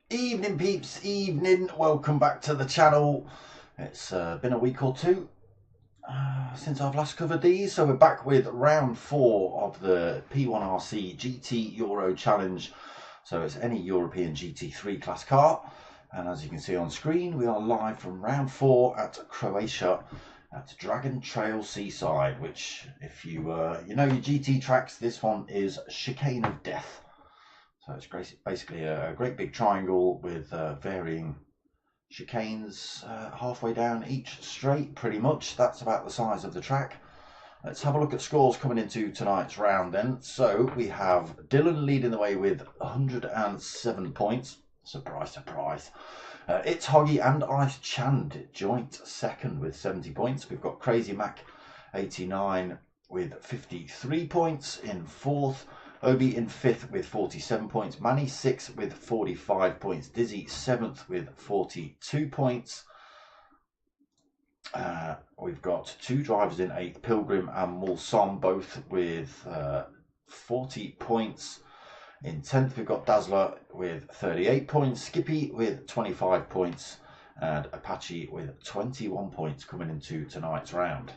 Evening peeps, evening, welcome back to the channel. It's been a week or two since I've last covered these, so we're back with round 4 of the P1RC GT Euro challenge. So it's any European GT3 class car, and as you can see on screen, we are live from round 4 at Croatia at Dragon Trail Seaside, which if you you know your GT tracks, this one is Chicane of Death. So it's basically a great big triangle with varying chicanes halfway down each straight, pretty much. That's about the size of the track. Let's have a look at scores coming into tonight's round then. So we have Dylan leading the way with 107 points. Surprise, surprise. It's Hoggy and Ice Chand joint second with 70 points. We've got Crazy Mac 89 with 53 points in fourth. Obi in 5th with 47 points, Manny 6th with 45 points, Dizzy 7th with 42 points. We've got 2 drivers in 8th, Pilgrim and Mulsom, both with 40 points. In 10th we've got Dazzler with 38 points, Skippy with 25 points, and Apache with 21 points coming into tonight's round.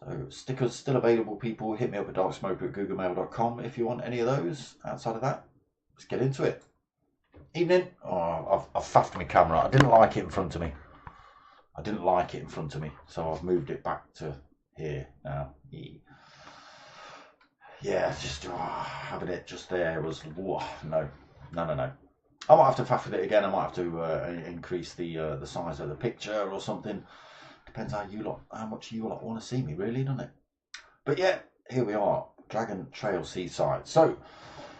So stickers still available, people. Hit me up at darksmoker@googlemail.com if you want any of those. Outside of that, let's get into it. Evening. Oh, I've faffed my camera. I didn't like it in front of me. So I've moved it back to here now. Yeah, just having it just there was no. I might have to faff with it again. I might have to increase the size of the picture or something. Depends how much you lot want to see me, really, doesn't it? But yeah, here we are, Dragon Trail Seaside. So,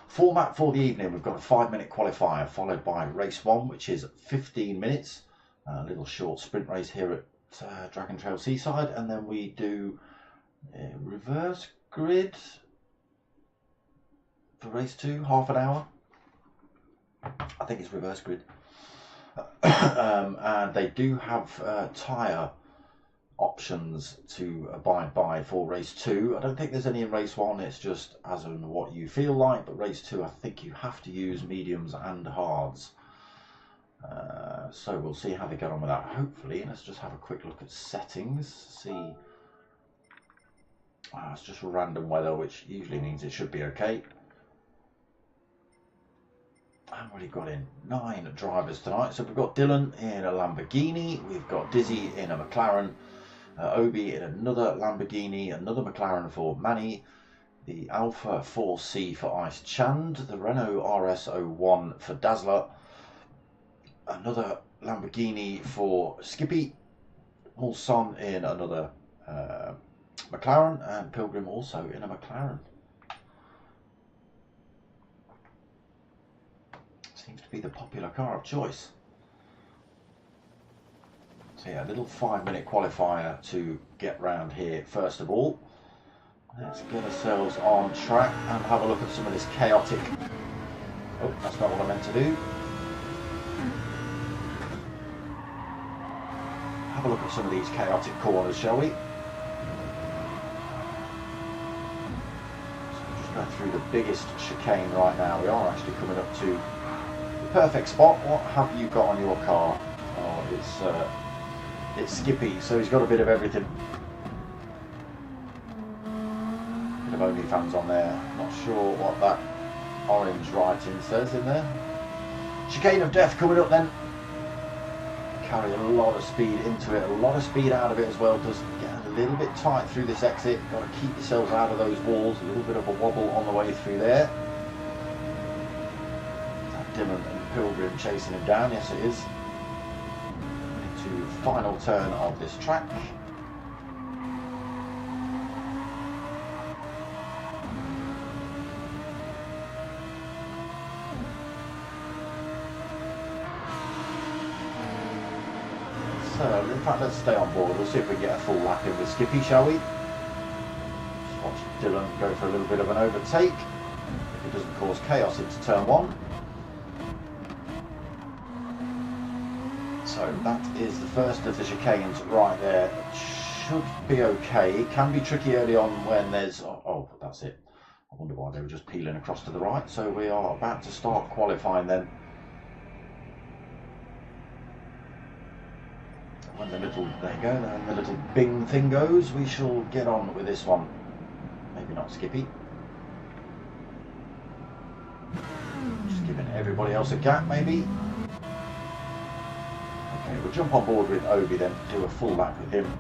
format for the evening, we've got a 5-minute qualifier followed by race 1, which is 15 minutes. A little short sprint race here at Dragon Trail Seaside, and then we do reverse grid for race 2, half an hour. I think it's reverse grid. And they do have tyre options to abide by for race 2. I don't think there's any in race 1, it's just as in what you feel like, but race 2 I think you have to use mediums and hards. So we'll see how they get on with that. Hopefully, let's just have a quick look at settings, see. It's just random weather, which usually means it should be okay. And what have got in? 9 drivers tonight. So we've got Dylan in a Lamborghini, we've got Dizzy in a McLaren, Obi in another Lamborghini, another McLaren for Manny, the Alpha 4C for Ice Chand, the Renault RS01 for Dazzler, another Lamborghini for Skippy, Mulson in another McLaren, and Pilgrim also in a McLaren. Seems to be the popular car of choice. So yeah, a little 5-minute qualifier to get round here first of all. Let's get ourselves on track and have a look at some of this chaotic... Oh, that's not what I meant to do. Have a look at some of these chaotic corners, shall we? So we're just going through the biggest chicane right now. We are actually coming up to the perfect spot. What have you got on your car? Oh, it's Skippy, so he's got a bit of everything. Bit of OnlyFans on there. Not sure what that orange writing says in there. Chicane of Death coming up then. carry a lot of speed into it, a lot of speed out of it as well. Does get a little bit tight through this exit. Got to keep yourselves out of those walls. A little bit of a wobble on the way through there. Is that Dylan and Pilgrim chasing him down? Yes, it is. Into the final turn of this track. So, in fact, let's stay on board. We'll see if we can get a full lap in with Skippy, shall we? Just watch Dylan go for a little bit of an overtake. If it doesn't cause chaos into turn one. So that is the first of the chicanes right there. It should be okay. It can be tricky early on when there's... Oh, that's it. I wonder why they were just peeling across to the right. So we are about to start qualifying then. When the little, there you go, then the little bing thing goes, we shall get on with this one. Maybe not Skippy. Just giving everybody else a gap, maybe. Okay, we'll jump on board with Obi then, do a full lap with him.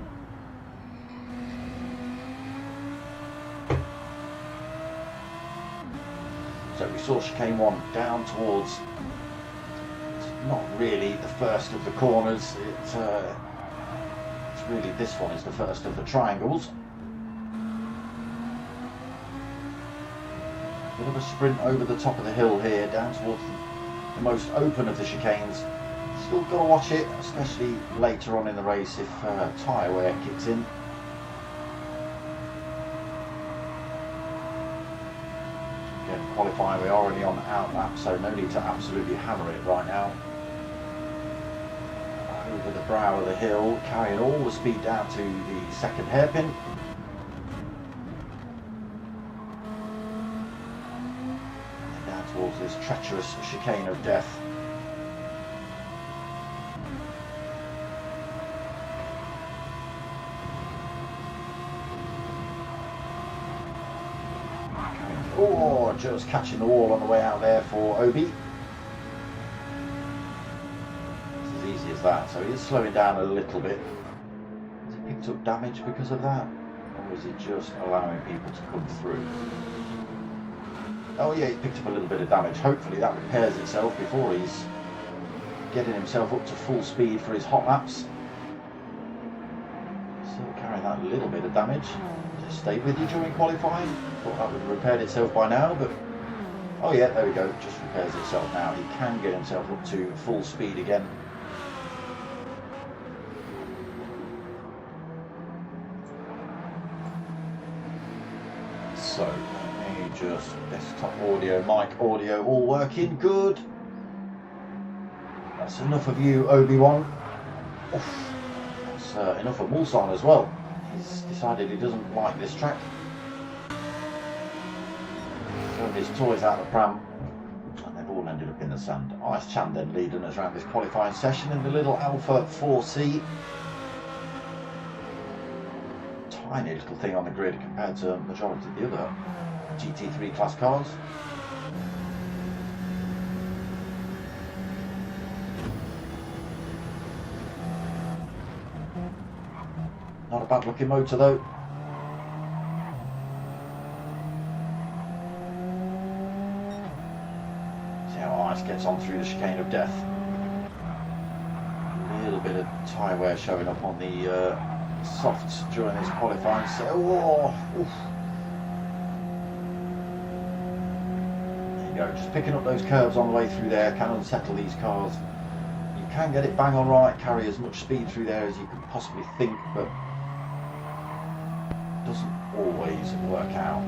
So we saw chicane 1 down towards, it's not really the first of the corners, it's really this one is the first of the triangles. Bit of a sprint over the top of the hill here, down towards the most open of the chicanes. Still got to watch it, especially later on in the race if tyre wear kicks in. Again, qualifying, we're already on out lap, so no need to absolutely hammer it right now. Over the brow of the hill, carrying all the speed down to the second hairpin. And down towards this treacherous chicane of death. Oh, just catching the wall on the way out there for Obi. Easy as that, so he is slowing down a little bit. Has he picked up damage because of that? Or is he just allowing people to come through? Oh yeah, he picked up a little bit of damage. Hopefully that repairs itself before he's getting himself up to full speed for his hot laps. Still carrying that little bit of damage. Just stayed with you during qualifying. Thought that would have repaired itself by now, but oh yeah, there we go, just repairs itself now. He can get himself up to full speed again. So, let me just, desktop audio, mic audio, all working good. That's enough of you, Obi-Wan. That's enough of Mulsanne as well. He's decided he doesn't like this track. Thrown his toys out of the pram, and they've all ended up in the sand. Ice Chan then leading us around this qualifying session in the little Alpha 4C. Tiny little thing on the grid compared to the majority of the other GT3 class cars. Not a bad looking motor though. See how Ice gets on through the chicane of death. A little bit of tyre wear showing up on the softs during this qualifying, so there you go, just picking up those curves on the way through there can unsettle these cars. You can get it bang on right, carry as much speed through there as you could possibly think, but it doesn't always work out.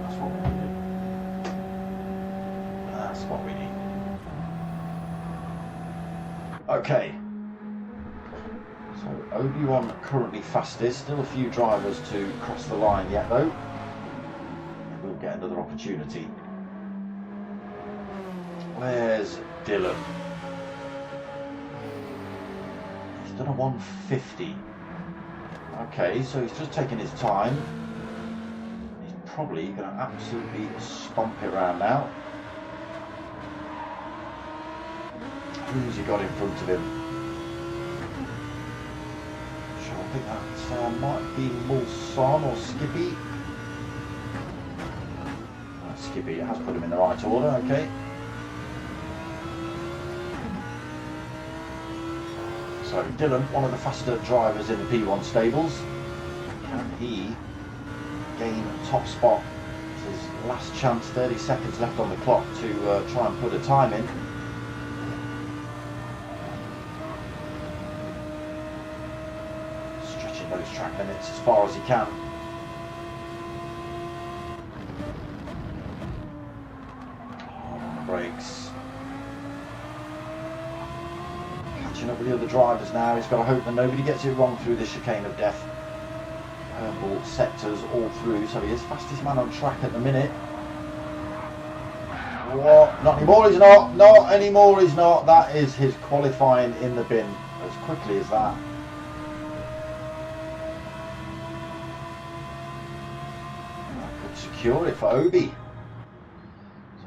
That's what we need. That's what we need. Okay. So Obi-Wan currently fastest. Still a few drivers to cross the line yet though. We'll get another opportunity. Where's Dylan? He's done a 150. Okay, so he's just taking his time. He's probably going to absolutely stomp it around now. Who's he got in front of him? Sure, I think that might be Mulson or Skippy. Skippy has put him in the right order, okay. So Dylan, one of the faster drivers in the P1 stables. Can he gain top spot? It's his last chance, 30 seconds left on the clock to try and put a time in. Stretching those track limits as far as he can. Brakes. Catching up with the other drivers now. He's got to hope that nobody gets it wrong through this chicane of death. Purple sectors all through, so he is fastest man on track at the minute. What? Not anymore, he's not. Not anymore, he's not. That is his qualifying in the bin as quickly as that. That could secure it for Obi.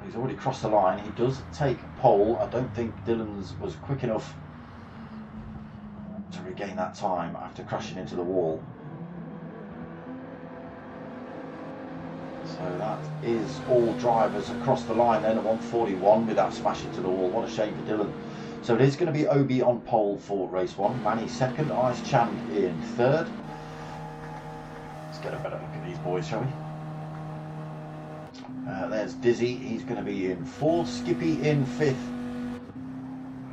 He's already crossed the line. He does take pole. I don't think Dylan's was quick enough to regain that time after crashing into the wall. So that is all drivers across the line then at 141 with that smash into the wall. What a shame for Dylan. So it is going to be Obi on pole for race 1. Manny second. Ice Chand in third. Let's get a better look at these boys, shall we? There's Dizzy, he's going to be in 4th, Skippy in 5th.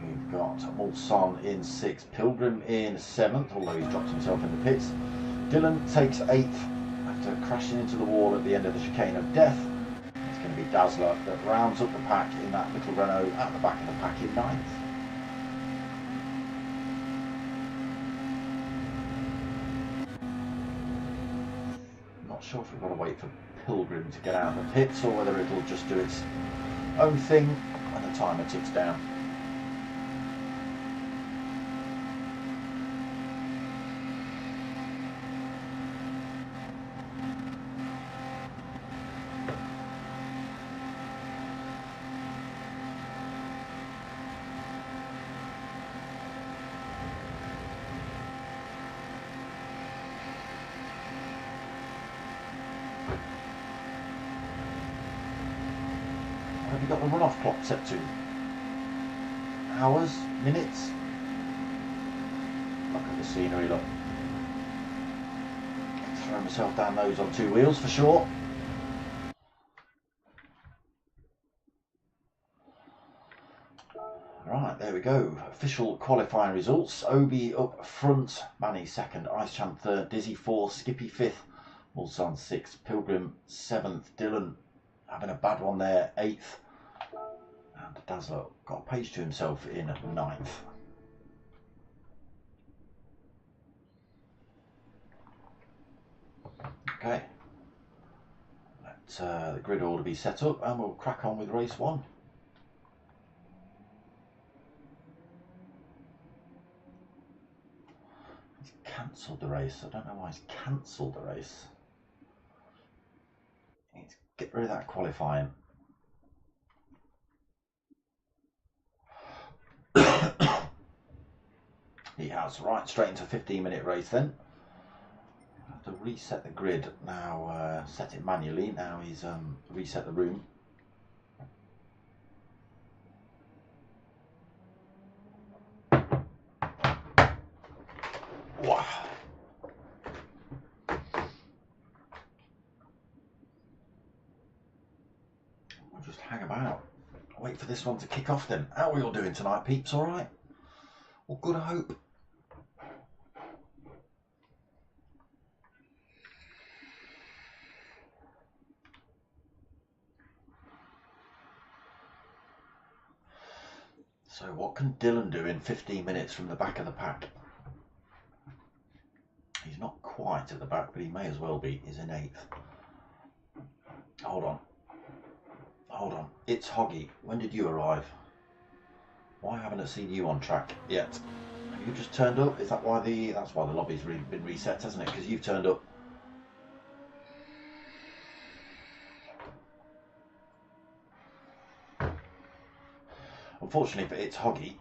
We've got Mulson in 6th, Pilgrim in 7th, although he's dropped himself in the pits. Dylan takes 8th after crashing into the wall at the end of the chicane of death. It's going to be Dazzler that rounds up the pack in that little Renault at the back of the pack in 9th. Not sure if we've got to wait for Pilgrim to get out of the pits or whether it'll just do its own thing when the timer ticks down. Have you got the runoff clock set to? Hours? Minutes? Look at the scenery, look. Throw myself down those on 2 wheels for sure. Right, there we go. Official qualifying results. Obi up front, Manny second, Ice Chand third, Dizzy 4th, Skippy 5th, Mulson 6th, Pilgrim 7th, Dylan having a bad one there, 8th. And Dazzler got a page to himself in 9th. Okay. Let the grid order be set up and we'll crack on with race 1. He's cancelled the race. I don't know why he's cancelled the race. He needs to get rid of that qualifying. He has. Right, straight into a 15-minute race then. I have to reset the grid now, set it manually. Now he's reset the room. Wow. We'll just hang about. Wait for this one to kick off then. How are we all doing tonight, peeps? All right? Well, good, I hope. So what can Dylan do in 15 minutes from the back of the pack? He's not quite at the back, but he may as well be. He's in 8th. Hold on. Hold on. It's Hoggy. When did you arrive? Why haven't I seen you on track yet? Have you just turned up? Is that why that's why the lobby's been reset, hasn't it? Because you've turned up. unfortunately, if it's hoggy,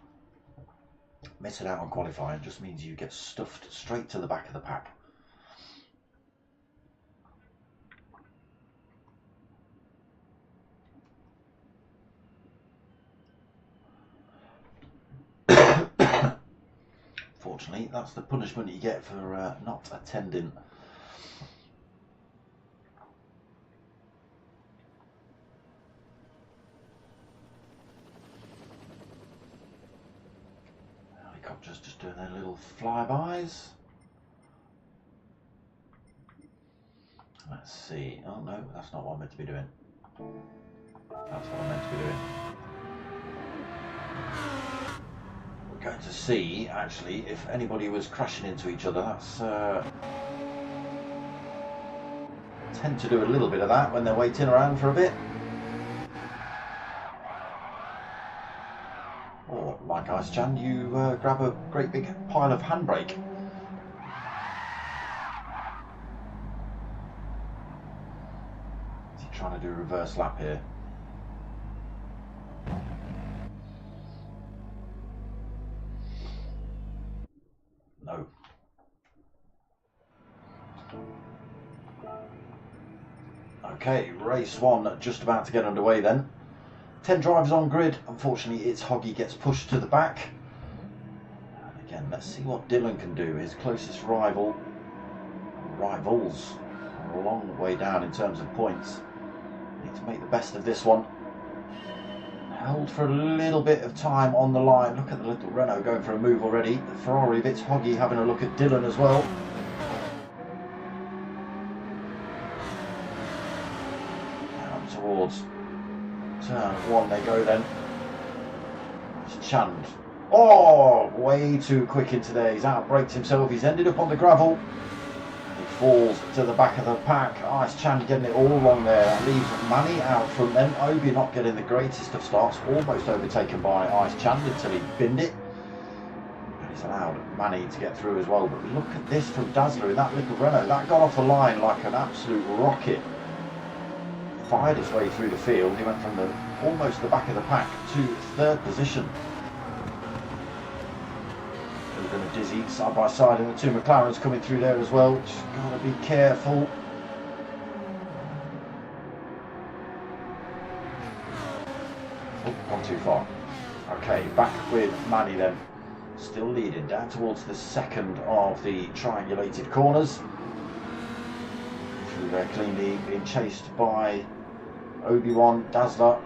missing out on qualifying just means you get stuffed straight to the back of the pack. Fortunately, that's the punishment you get for not attending. Helicopters just doing their little flybys. Let's see. Oh no, that's not what I'm meant to be doing. That's what I'm meant to be doing. We're going to see, actually, if anybody was crashing into each other. That's tend to do a little bit of that when they're waiting around for a bit. Or, like Ice Chan, you grab a great big pile of handbrake. Is he trying to do a reverse lap here? No. Okay, race one just about to get underway then. 10 drivers on grid. Unfortunately, it's Hoggy gets pushed to the back. And again, let's see what Dylan can do. His closest rivals are a long way down in terms of points. Need to make the best of this one. Held for a little bit of time on the line. Look at the little Renault going for a move already. The Ferrari of it's Hoggy having a look at Dylan as well. Down towards turn one they go then. It's Chand. Oh, way too quick into there. He's outbraked himself. He's ended up on the gravel. He falls to the back of the pack. Ice Chan getting it all wrong there. That leaves Manny out front then. Obi not getting the greatest of starts. Almost overtaken by Ice Chan until he binned it. And he's allowed Manny to get through as well. But look at this from Dazzler in that little Renault. That got off the line like an absolute rocket. Fired its way through the field. He went from almost the back of the pack to third position. We're going to dizzy side by side, and the two McLarens coming through there as well. Just got to be careful. Oh, gone too far. Okay, back with Manny then. Still leading down towards the second of the triangulated corners. Through there cleanly, being chased by Obi-Wan, Dazzler.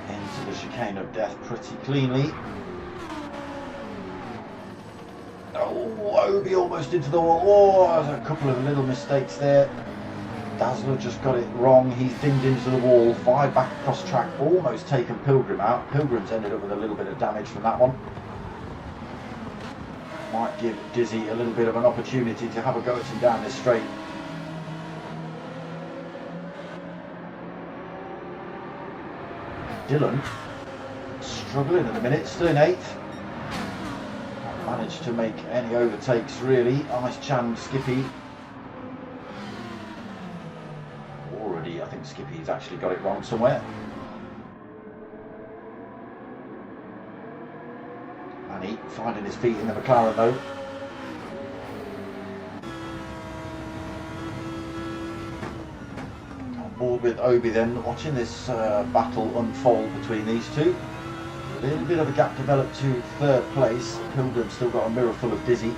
Into the chicane of death pretty cleanly. Oh, Obi almost into the wall. Oh, there's a couple of little mistakes there. Dazzler just got it wrong. He's dinged into the wall, fired back across track, almost taken Pilgrim out. Pilgrim's ended up with a little bit of damage from that one. Might give Dizzy a little bit of an opportunity to have a go at him down this straight. Dylan struggling at the minute, still in 8th. Not managed to make any overtakes really. Ice Chan, Skippy. Already, I think Skippy's actually got it wrong somewhere. Manny finding his feet in the McLaren though. Board with Obi then, watching this battle unfold between these two. A little bit of a gap developed to third place. Pilgrim's still got a mirror full of Dizzy.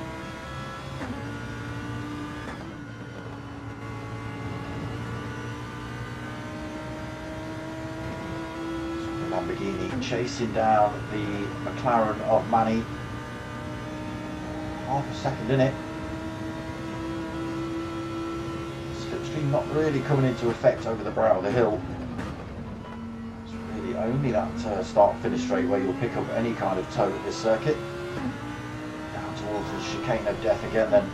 So the Lamborghini chasing down the McLaren of Manny. Half a second in it. Not really coming into effect over the brow of the hill. It's really only that start-finish straight where you'll pick up any kind of toe at this circuit. Down towards the chicane of death again then.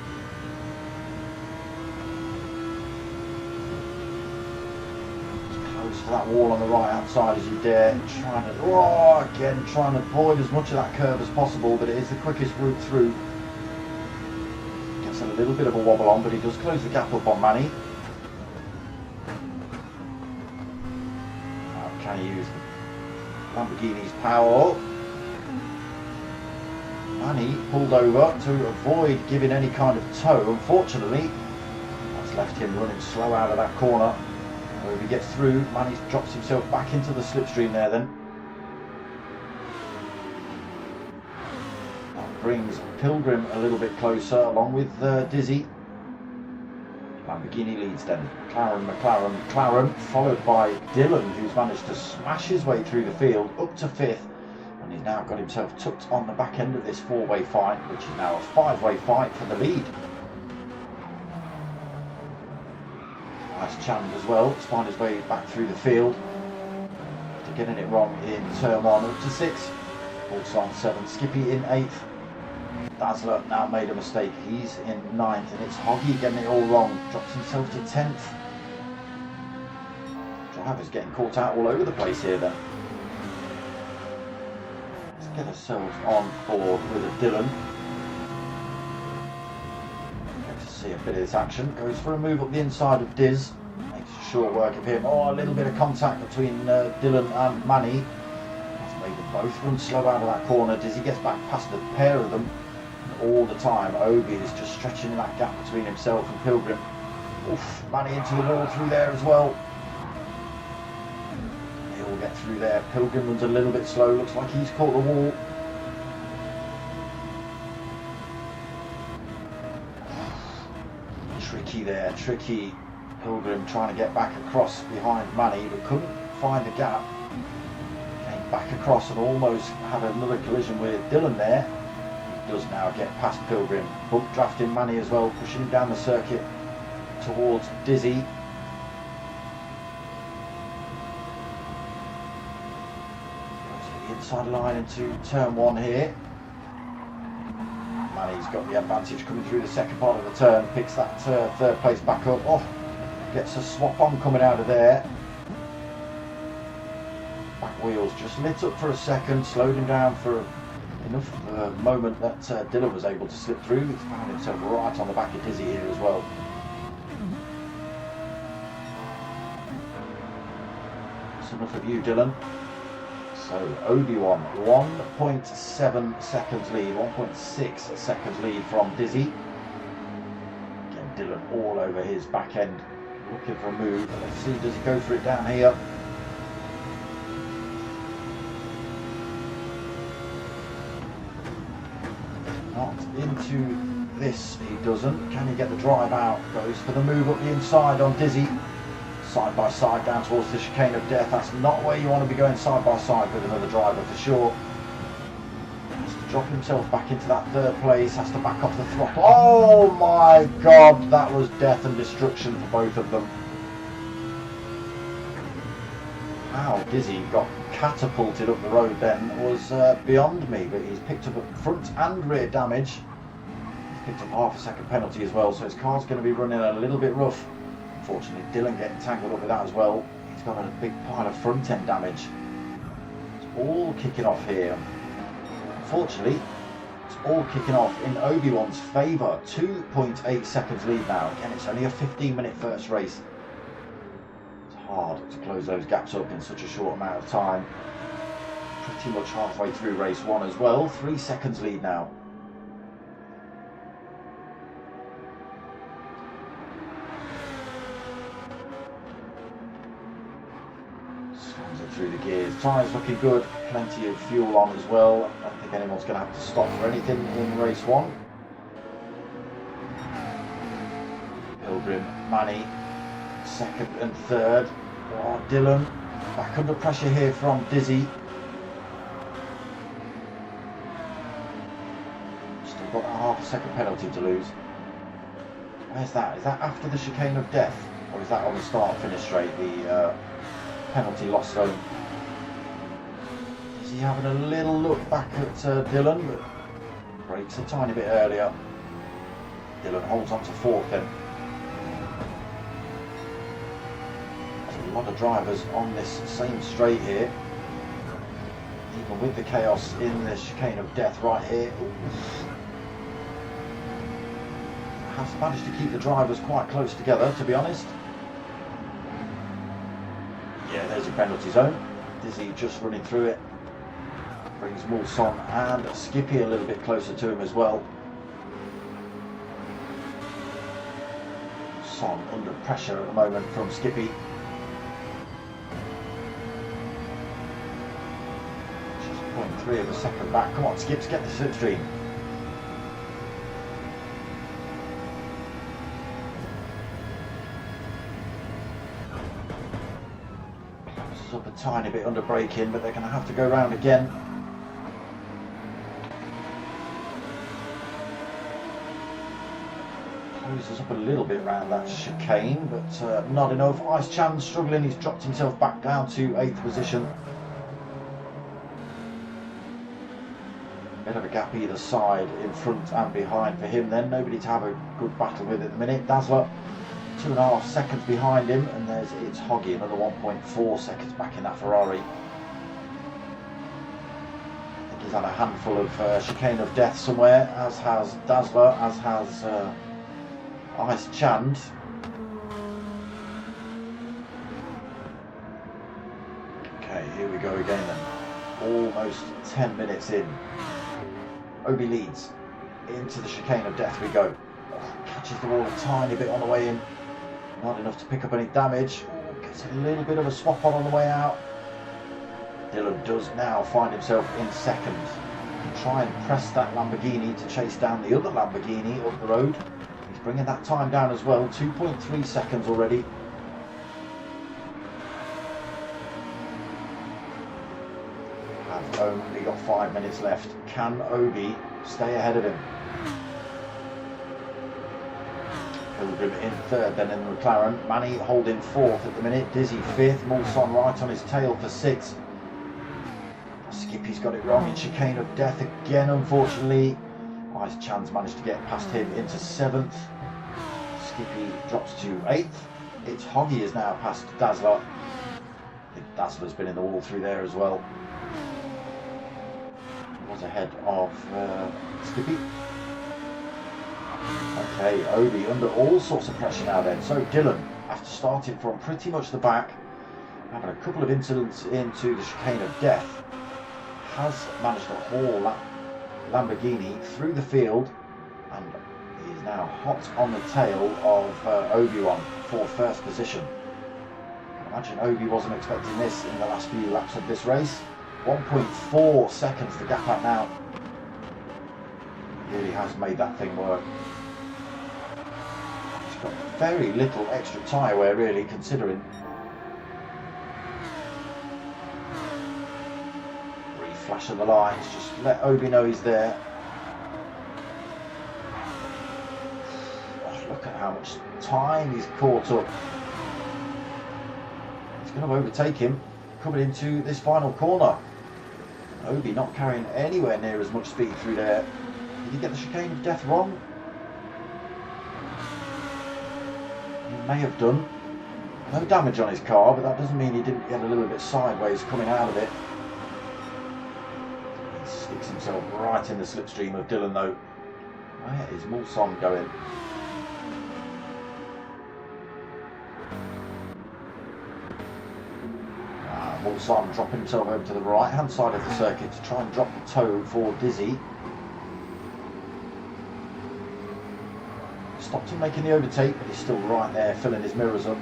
As close to that wall on the right hand side as you dare. Trying to avoid as much of that curve as possible, but it is the quickest route through. Gets a little bit of a wobble on, but he does close the gap up on Manny. trying to use Lamborghini's power. Manny pulled over to avoid giving any kind of tow. Unfortunately, that's left him running slow out of that corner. If he gets through, Manny drops himself back into the slipstream there then. That brings Pilgrim a little bit closer, along with Dizzy. Lamborghini leads then. McLaren, followed by Dylan, who's managed to smash his way through the field up to 5th. And he's now got himself tucked on the back end of this 4-way fight, which is now a 5-way fight for the lead. Nice Chand as well, to find his way back through the field. After getting it wrong in turn 1, up to 6th. Also on 7th, Skippy in 8th. Dazzler now made a mistake, he's in 9th, and it's Hoggy getting it all wrong, drops himself to 10th. Drivers getting caught out all over the place here then. Let's get ourselves on board with a Dylan. Get to see a bit of this action, goes for a move up the inside of Diz, makes short work of him. Oh, a little bit of contact between Dylan and Manny. That's made them both run slow out of that corner. Dizzy gets back past the pair of them. All the time, Obi is just stretching that gap between himself and Pilgrim. Oof, Manny into the wall through there as well. They all get through there. Pilgrim runs a little bit slow, looks like he's caught the wall. Tricky there, tricky. Pilgrim trying to get back across behind Manny, but couldn't find the gap. Came back across and almost had another collision with Dylan there. Does now get past Pilgrim, bump drafting Manny as well, pushing him down the circuit towards Dizzy. Goes to the inside line into turn 1 here. Manny's got the advantage coming through the second part of the turn, picks that 3rd place back up. Oh, gets a swap on coming out of there. Back wheels just lit up for a second, slowed him down for enough of a moment that Dylan was able to slip through. He's found himself right on the back of Dizzy here as well. That's enough of you, Dylan. So Obi-Wan, 1.7 seconds lead, 1.6 seconds lead from Dizzy. Again, Dylan all over his back end, looking for a move. Let's see, does he go for it down here? Not into this, he doesn't. Can he get the drive out? Goes for the move up the inside on Dizzy. Side by side down towards the chicane of death. That's not where you want to be going side by side with another driver for sure. Has to drop himself back into that 3rd place. Has to back off the throttle. Oh my god, that was death and destruction for both of them. How Dizzy got catapulted up the road then was beyond me, but he's picked up front and rear damage. He's picked up half a second penalty as well, so his car's going to be running a little bit rough. Unfortunately, Dylan getting tangled up with that as well. He's got a big pile of front end damage. It's all kicking off here. Unfortunately, it's all kicking off in Obi-Wan's favour. 2.8 seconds lead now. Again, it's only a 15-minute first race. Hard to close those gaps up in such a short amount of time. Pretty much halfway through race 1 as well. 3 seconds lead now. Slams it through the gears. Tyres looking good. Plenty of fuel on as well. I don't think anyone's going to have to stop for anything in race 1. Pilgrim, Manny, 2nd and 3rd. Oh, Dylan back under pressure here from Dizzy. Still got that half a second penalty to lose. Where's that? Is that after the chicane of death? Or is that on the start finish straight, the penalty lost zone? Is he having a little look back at Dylan, but brakes a tiny bit earlier. Dylan holds on to 4th then. A lot of drivers on this same straight here, even with the chaos in the chicane of death right here. Has managed to keep the drivers quite close together, to be honest. Yeah, there's your penalty zone. Dizzy just running through it. Brings Mulson and Skippy a little bit closer to him as well. Mulson under pressure at the moment from Skippy. Just 0.3 of a second back. Come on, Skips, get the slipstream. Up a tiny bit under braking, but they're going to have to go round again. Closes up a little bit around that chicane, but not enough. Ice Chan struggling, he's dropped himself back down to 8th position. Bit of a gap either side, in front and behind for him then. Nobody to have a good battle with at the minute. Dazzler 2.5 seconds behind him, and it's Hoggy, another 1.4 seconds back in that Ferrari. I think he's had a handful of chicane of death somewhere, as has Dazzler, as has Ice Chand. Okay, here we go again then. Almost 10 minutes in. Obi leads. Into the chicane of death we go. Catches the wall a tiny bit on the way in. Not enough to pick up any damage. Gets a little bit of a swap on the way out. Dylan does now find himself in second. Can try and press that Lamborghini to chase down the other Lamborghini up the road. He's bringing that time down as well. 2.3 seconds already. Have only got 5 minutes left. Can Obi stay ahead of him? Pilgrim in third, then in the McLaren. Manny holding fourth at the minute. Dizzy fifth. Mulson right on his tail for sixth. Skippy's got it wrong in chicane of death again, unfortunately. Ice Chan's managed to get past him into seventh. Skippy drops to eighth. It's Hoggy is now past Dazzler. I think Dazzler's been in the wall through there as well. He was ahead of Skippy. Okay, Obi under all sorts of pressure now then. So Dylan, after starting from pretty much the back, having a couple of incidents into the chicane of death, has managed to haul that Lamborghini through the field, and is now hot on the tail of Obi-Wan for first position. I imagine Obi wasn't expecting this in the last few laps of this race. 1.4 seconds the gap out now. He really has made that thing work. He's got very little extra tyre wear really, considering. Flash of the lines, just let Obi know he's there. Oh, look at how much time he's caught up. He's going to overtake him coming into this final corner. Obi not carrying anywhere near as much speed through there. Did he get the chicane of death wrong? He may have done. No damage on his car, but that doesn't mean he didn't get a little bit sideways coming out of it. Sticks himself right in the slipstream of Dylan though. Where is Mulson going? Mulson dropping himself over to the right hand side of the circuit to try and drop the toe for Dizzy. Stopped him making the overtake, but he's still right there filling his mirrors up.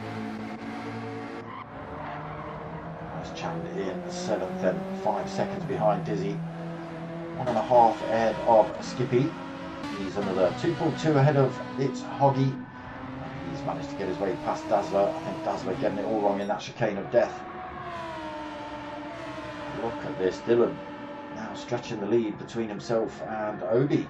Nice Chand in 7th then, 5 seconds behind Dizzy. 1.5 ahead of Skippy. He's another 2.2 ahead of it's Hoggy. He's managed to get his way past Dazzler. I think Dazzler getting it all wrong in that chicane of death. Look at this, Dylan now stretching the lead between himself and Obi.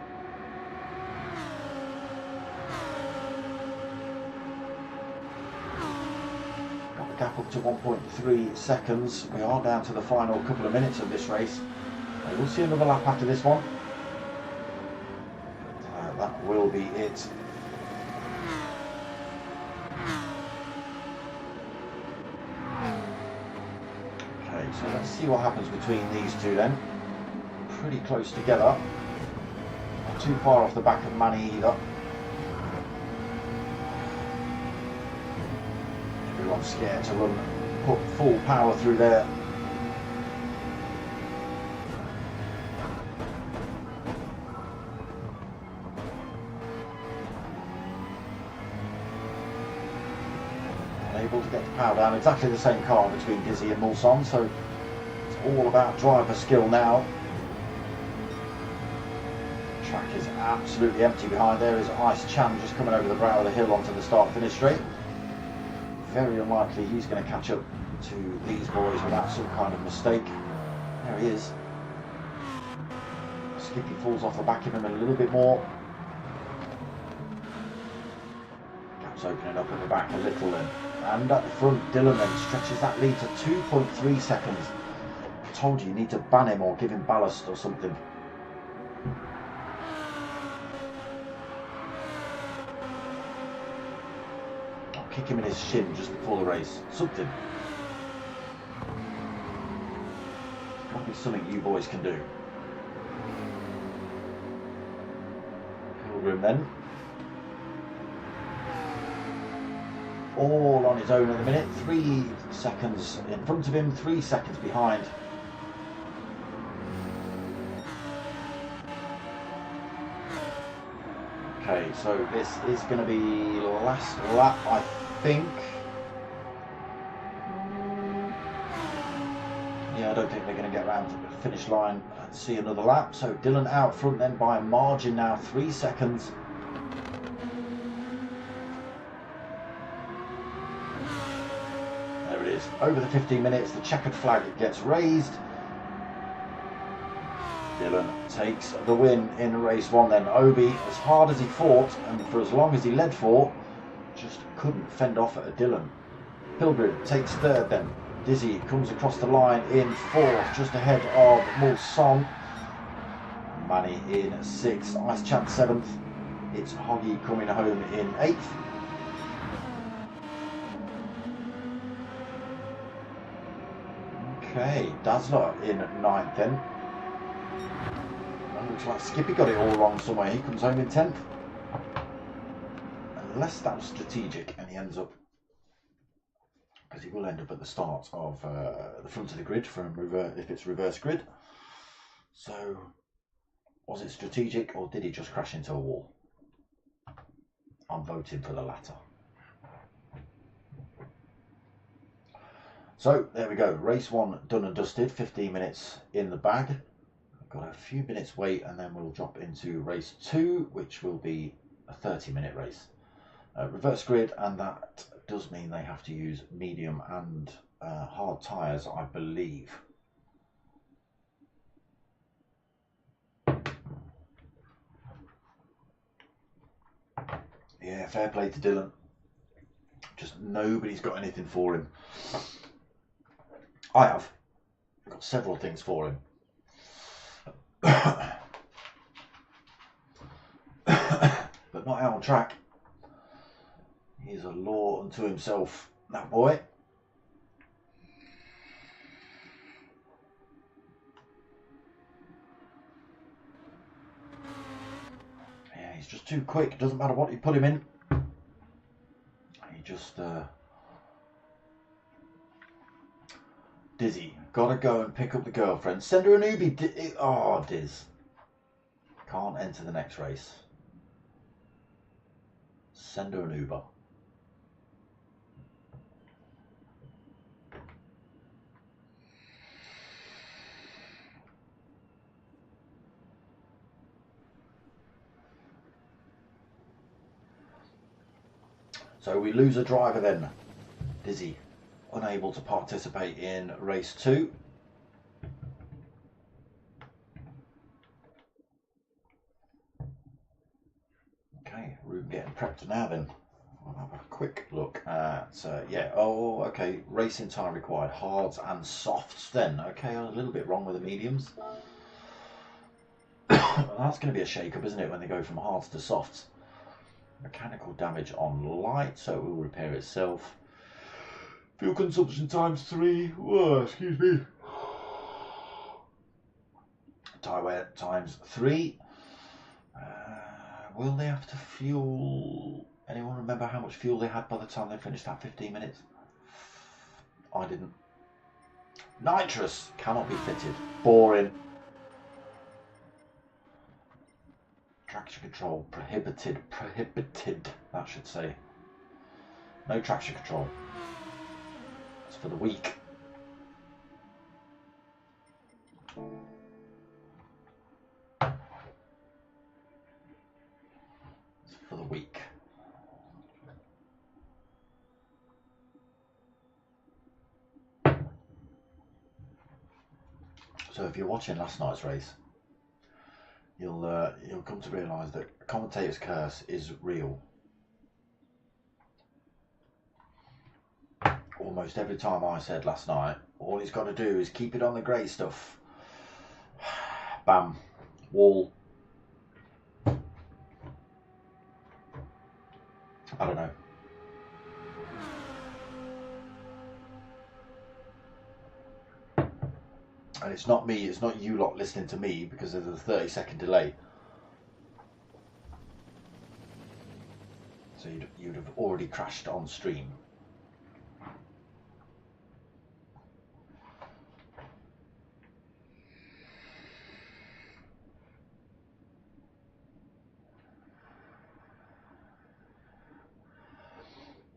Got the gap up to 1.3 seconds. We are down to the final couple of minutes of this race. We'll see another lap after this one. That will be it. Okay, so let's see what happens between these two then. Pretty close together. Not too far off the back of Manny either. Everyone's scared to run, put full power through there. able to get the power down. Exactly the same car between Dizzy and Mulsanne, so it's all about driver skill now. The track is absolutely empty behind. There is Ice Chan just coming over the brow of the hill onto the start-finish straight. Very unlikely he's going to catch up to these boys without some kind of mistake. There he is. Skippy falls off the back of him a little bit more. Gap's opening up at the back a little then. And at the front, Dylan then stretches that lead to 2.3 seconds. I told you need to ban him or give him ballast or something. I'll kick him in his shin just before the race. Something. It's got to be something you boys can do. Pilgrim then. All on his own at the minute. 3 seconds in front of him, 3 seconds behind. Okay, so this is going to be last lap, I think. Yeah, I don't think they're going to get around to the finish line and see another lap. So Dylan out front then by a margin now, 3 seconds. There it is. Over the 15 minutes, the checkered flag gets raised. Dylan takes the win in race 1 then. Obi, as hard as he fought and for as long as he led for, just couldn't fend off at a Dylan. Pilgrim takes 3rd then. Dizzy comes across the line in 4th, just ahead of Mulsanne. Manny in 6th, Ice Chan 7th. It's Hoggy coming home in 8th. Okay, Dazzler in 9th then. Looks like Skippy got it all wrong somewhere. He comes home in 10th. Unless that was strategic and he ends up, because he will end up at the start of the front of the grid if it's reverse grid. So, was it strategic or did he just crash into a wall? I'm voting for the latter. So, there we go. Race 1 done and dusted. 15 minutes in the bag. Got a few minutes wait and then we'll drop into race 2, which will be a 30-minute race. Reverse grid, and that does mean they have to use medium and hard tyres, I believe. Yeah, fair play to Dylan. Just nobody's got anything for him. I have. I've got several things for him. But not out on track. He's a law unto himself, that boy. Yeah, he's just too quick. Doesn't matter what you put him in. He just Dizzy, gotta go and pick up the girlfriend. Send her an Ubi. Oh, Diz. Can't enter the next race. Send her an Uber. So we lose a driver then. Dizzy, unable to participate in race 2. Okay, room getting prepped now then. We'll have a quick look at, yeah, oh, okay, racing tyre required, hards and softs then. Okay, I was a little bit wrong with the mediums. Well, that's going to be a shake-up, isn't it, when they go from hards to softs. Mechanical damage on light, so it will repair itself. Fuel consumption times 3. Whoa, excuse me. Tyre wear times 3. Will they have to fuel? Anyone remember how much fuel they had by the time they finished that 15 minutes? I didn't. Nitrous cannot be fitted. Boring. Traction control prohibited, that should say. No traction control. It's for the weak. It's for the weak. So if you're watching last night's race, you'll come to realise that commentator's curse is real. Almost every time I said last night, all he's got to do is keep it on the grey stuff. Bam, wall. I don't know. And it's not me, it's not you lot listening to me because of the 30-second delay. So you'd have already crashed on stream.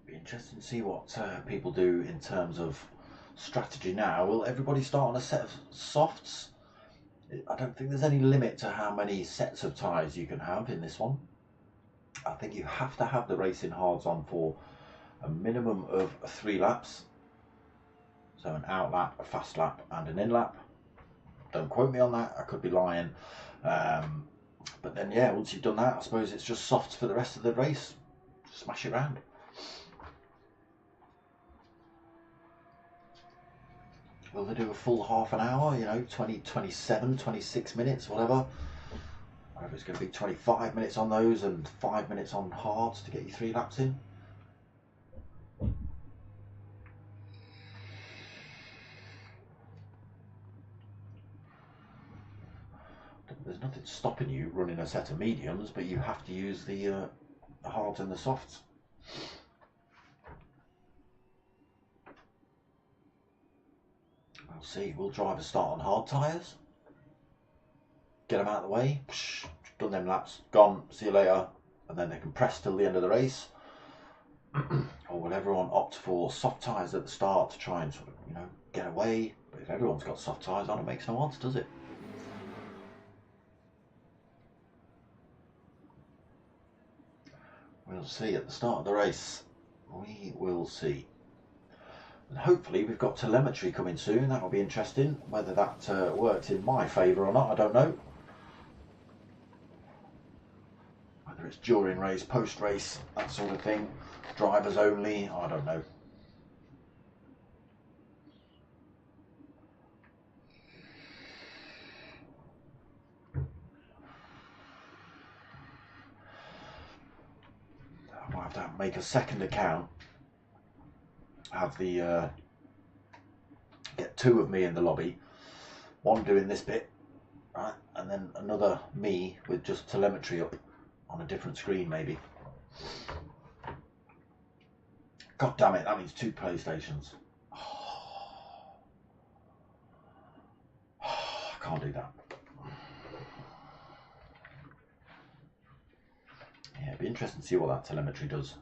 Be interesting to see what people do in terms of strategy now. Will everybody start on a set of softs? I don't think there's any limit to how many sets of tyres you can have in this one. I think you have to have the racing hards on for a minimum of 3 laps. So an out lap, a fast lap and an in lap. Don't quote me on that, I could be lying. But then yeah, once you've done that, I suppose it's just softs for the rest of the race. Smash it around. Will they do a full half an hour, you know, 20, 27, 26 minutes, whatever. I don't know if it's going to be 25 minutes on those and 5 minutes on hards to get you 3 laps in. There's nothing stopping you running a set of mediums, but you have to use the hards and the softs. We'll see. Will drivers start on hard tyres? Get them out of the way. Psh, done them laps. Gone. See you later. And then they can press till the end of the race. Or will everyone opt for soft tyres at the start to try and sort of, you know, get away? But if everyone's got soft tyres on, it makes no odds, does it? We'll see at the start of the race. We will see. And hopefully we've got telemetry coming soon. That will be interesting. Whether that works in my favour or not, I don't know. Whether it's during race, post race, that sort of thing. Drivers only, I don't know. I might have to make a second account. Have the get 2 of me in the lobby, one doing this bit, right, and then another me with just telemetry up on a different screen maybe. God damn it, that means 2 PlayStations. Oh, I can't do that. Yeah, it'd be interesting to see what that telemetry does,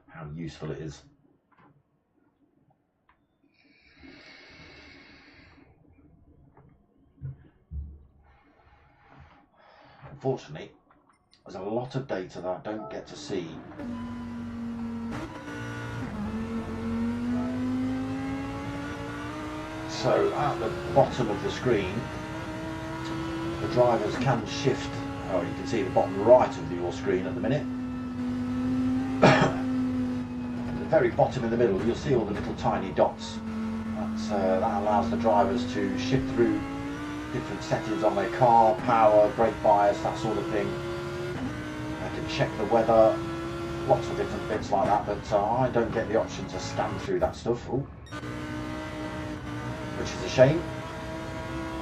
how useful it is. Unfortunately, there's a lot of data that I don't get to see. So at the bottom of the screen, the drivers can shift. Oh, you can see the bottom right of your screen at the minute. At the very bottom in the middle, you'll see all the little tiny dots. That allows the drivers to shift through different settings on their car, power, brake bias, that sort of thing. They can check the weather, lots of different bits like that, but I don't get the option to scan through that stuff. Ooh. Which is a shame.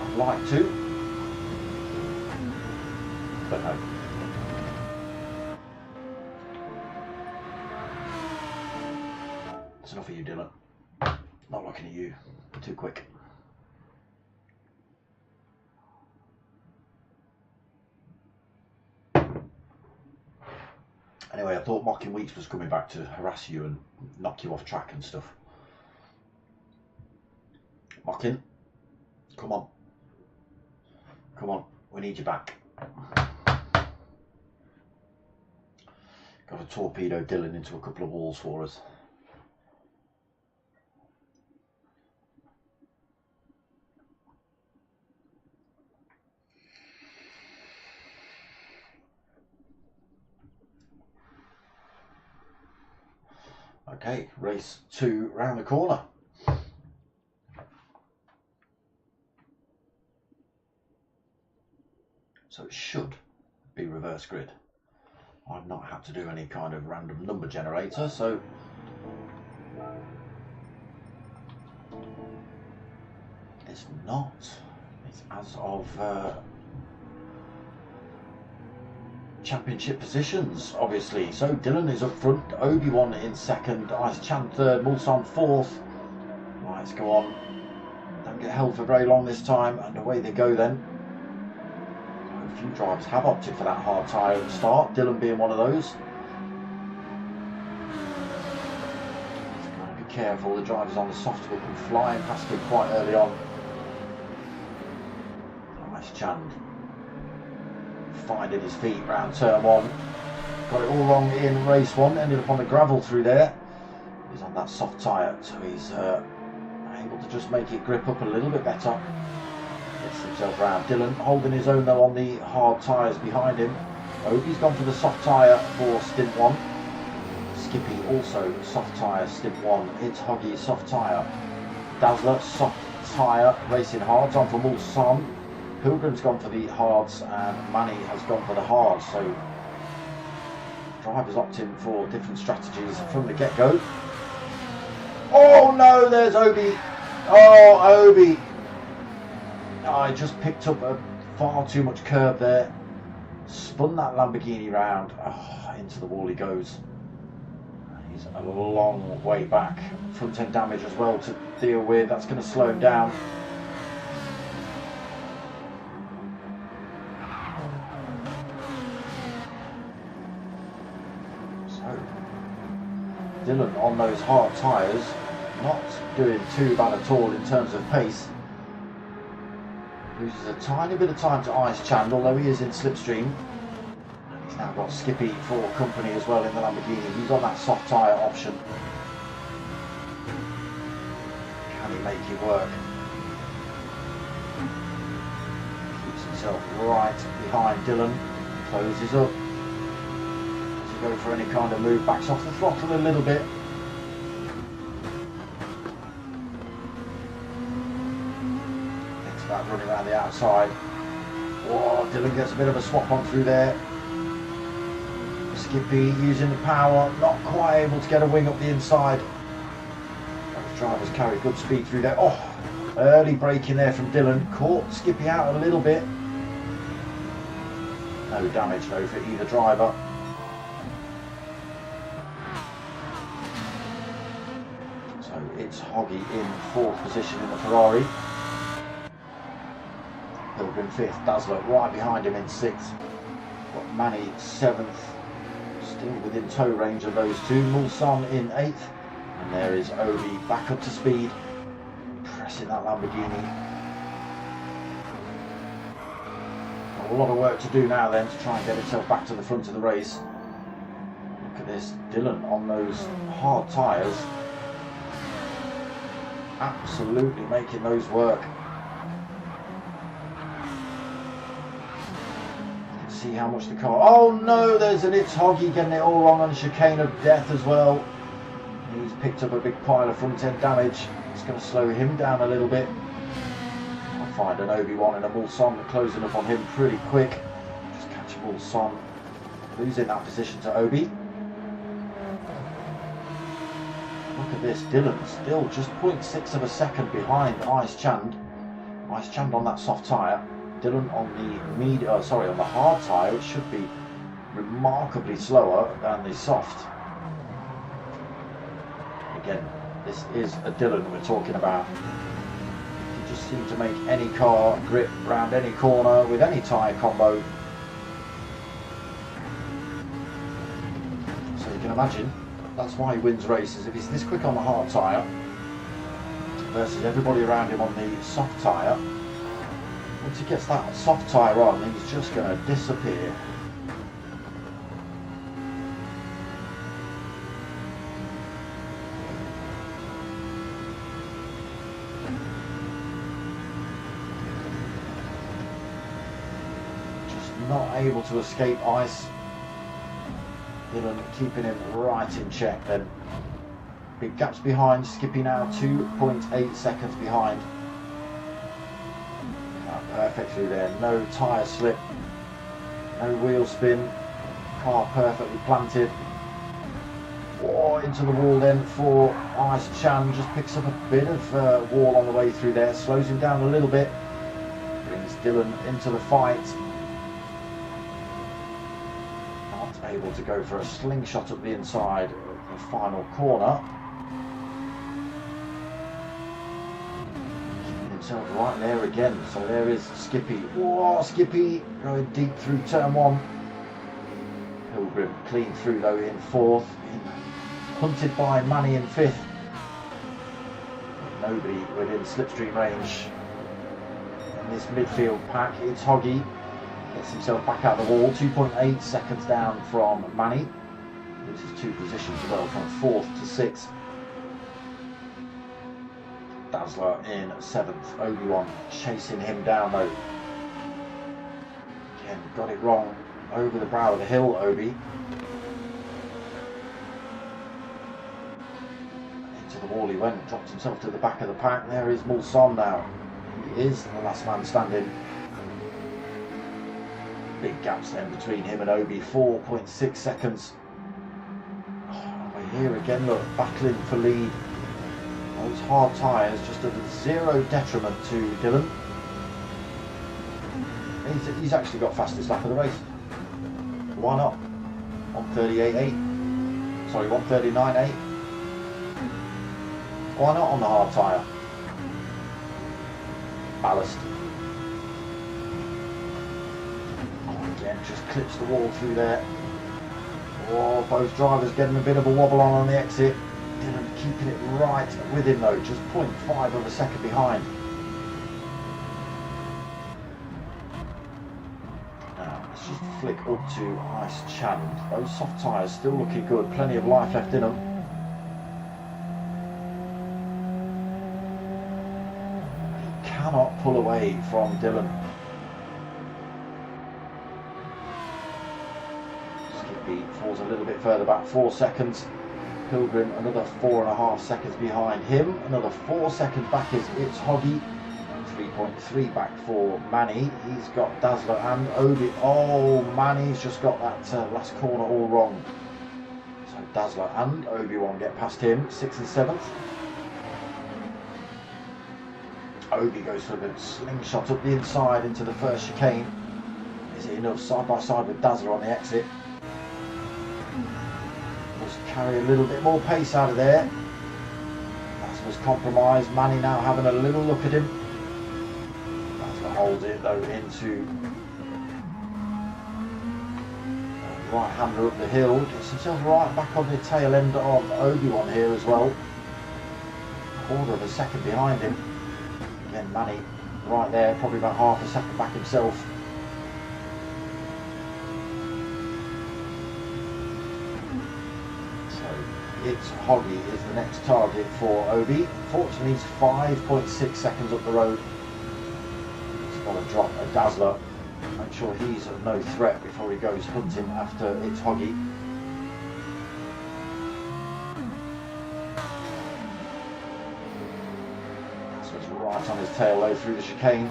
I'd like to, but no. That's enough of you, Dylan. Not looking at you. Too quick. Anyway, I thought Mocking Weeks was coming back to harass you and knock you off track and stuff. Mocking, come on. Come on, we need you back. Got to torpedo Dylan into a couple of walls for us. Okay, race 2 round the corner. So it should be reverse grid. I've not had to do any kind of random number generator, so it's not. It's as of championship positions, obviously. So Dylan is up front, Obi-Wan in second, Ice Chan third, Mulsanne fourth. Lights go on. Don't get held for very long this time, and away they go then. A few drivers have opted for that hard tyre at the start, Dylan being one of those. He's got to be careful, the drivers on the soft will come flying past him quite early on. Ice Chan finding his feet round turn 1. Got it all wrong in race 1, ended up on the gravel through there. He's on that soft tyre, so he's able to just make it grip up a little bit better. Gets himself round. Dylan holding his own though on the hard tyres behind him. Obi's gone for the soft tyre for stint 1. Skippy also soft tyre stint 1. It's Hoggy soft tyre. Dazzler soft tyre racing hards on for Mulsanne. Pilgrim's gone for the hards and Manny has gone for the hards, so drivers opting for different strategies from the get-go. Oh no, there's Obi. Oh, Obi. I just picked up a far too much curb there. Spun that Lamborghini round. Oh, into the wall he goes. He's a long way back. Front end damage as well to deal with. That's going to slow him down. Dylan on those hard tyres, not doing too bad at all in terms of pace. Loses a tiny bit of time to Ice Chan, although he is in slipstream. And he's now got Skippy for company as well in the Lamborghini. He's on that soft tyre option. Can he make it work? Keeps himself right behind Dylan. Closes up. Go for any kind of move, backs off the throttle a little bit. Thinks about running around the outside. Oh, Dylan gets a bit of a swap on through there. Skippy using the power, not quite able to get a wing up the inside. Those drivers carry good speed through there. Oh, early braking there from Dylan, caught Skippy out a little bit. No damage though for either driver. It's Hoggy in 4th position in the Ferrari. Pilgrim 5th, Dazzler right behind him in 6th. Got Manny 7th, still within tow range of those two. Mulsanne in 8th. And there is Obi back up to speed, pressing that Lamborghini. Got a lot of work to do now then to try and get himself back to the front of the race. Look at this, Dylan on those hard tyres. Absolutely making those work. You can see how much the car... Oh no, there's an It's Hoggy getting it all wrong on chicane of death as well. He's picked up a big pile of front end damage. It's going to slow him down a little bit. I'll find an Obi-Wan and a Mulsanne closing up on him pretty quick. Just catch Mulsanne losing that position to Obi. Look at this, Dylan still just 0.6 of a second behind Ice Chan. Ice Chan on that soft tyre. Dylan on the on the hard tyre, which should be remarkably slower than the soft. Again, this is a Dylan we're talking about. He just seems to make any car grip round any corner with any tyre combo. So you can imagine, that's why he wins races. If he's this quick on the hard tyre versus everybody around him on the soft tyre, once he gets that soft tyre on, he's just going to disappear. Not able to escape ice. Dylan keeping him right in check then. Big gaps behind. Skippy now 2.8 seconds behind. Perfectly there. No tyre slip. No wheel spin. Car perfectly planted. Oh, into the wall then for Ice Chan. Just picks up a bit of wall on the way through there. Slows him down a little bit. Brings Dylan into the fight. Able to go for a slingshot up the inside of the final corner. Keeping himself right there again. So there is Skippy. Oh, Skippy going deep through turn one. Pilgrim clean through though in fourth. Hunted by Manny in fifth. Nobody within slipstream range in this midfield pack. It's Hoggy. Gets himself back out of the wall, 2.8 seconds down from Manny. This is 2 positions as well, from 4th to 6th. Dazzler in 7th, Obi-Wan chasing him down though. Again, got it wrong, over the brow of the hill, Obi. Into the wall he went, dropped himself to the back of the pack. There is Mulson now. He is the last man standing. Big gaps then between him and Obi, 4.6 seconds. Oh, we're here again, look, battling for lead. Those hard tyres just at zero detriment to Dylan. He's actually got fastest lap of the race. Why not? 1:38.8. Sorry, 1:39.8. Why not on the hard tyre? Ballast. Just clips the wall through there. Oh, both drivers getting a bit of a wobble on the exit. Dylan keeping it right with him though, just 0.5 of a second behind. Now let's just flick up to Ice Chan. Those soft tyres still looking good, plenty of life left in them. He cannot pull away from Dylan. Falls a little bit further back, 4 seconds. Pilgrim another 4.5 seconds behind him. Another 4 seconds back is It's Hoggy. 3.3 back for Manny. He's got Dazzler and Obi. Oh, Manny's just got that last corner all wrong. So Dazzler and Obi-Wan get past him, 6th and 7th. Obi goes for a good slingshot up the inside into the first chicane. Is it enough? Side by side with Dazzler on the exit. Carry a little bit more pace out of there. Dazzler's compromised. Manny now having a little look at him. Dazzler holds it though into right hander up the hill. Gets himself right back on the tail end of Obi-Wan here as well. 1/4 of a second behind him. Again, Manny right there, probably about half a second back himself. It's Hoggy is the next target for Obi. Fortunately, he's 5.6 seconds up the road. He's got to drop a Dazzler. Make sure he's no threat before he goes hunting after It's Hoggy. So it's right on his tail though through the chicane.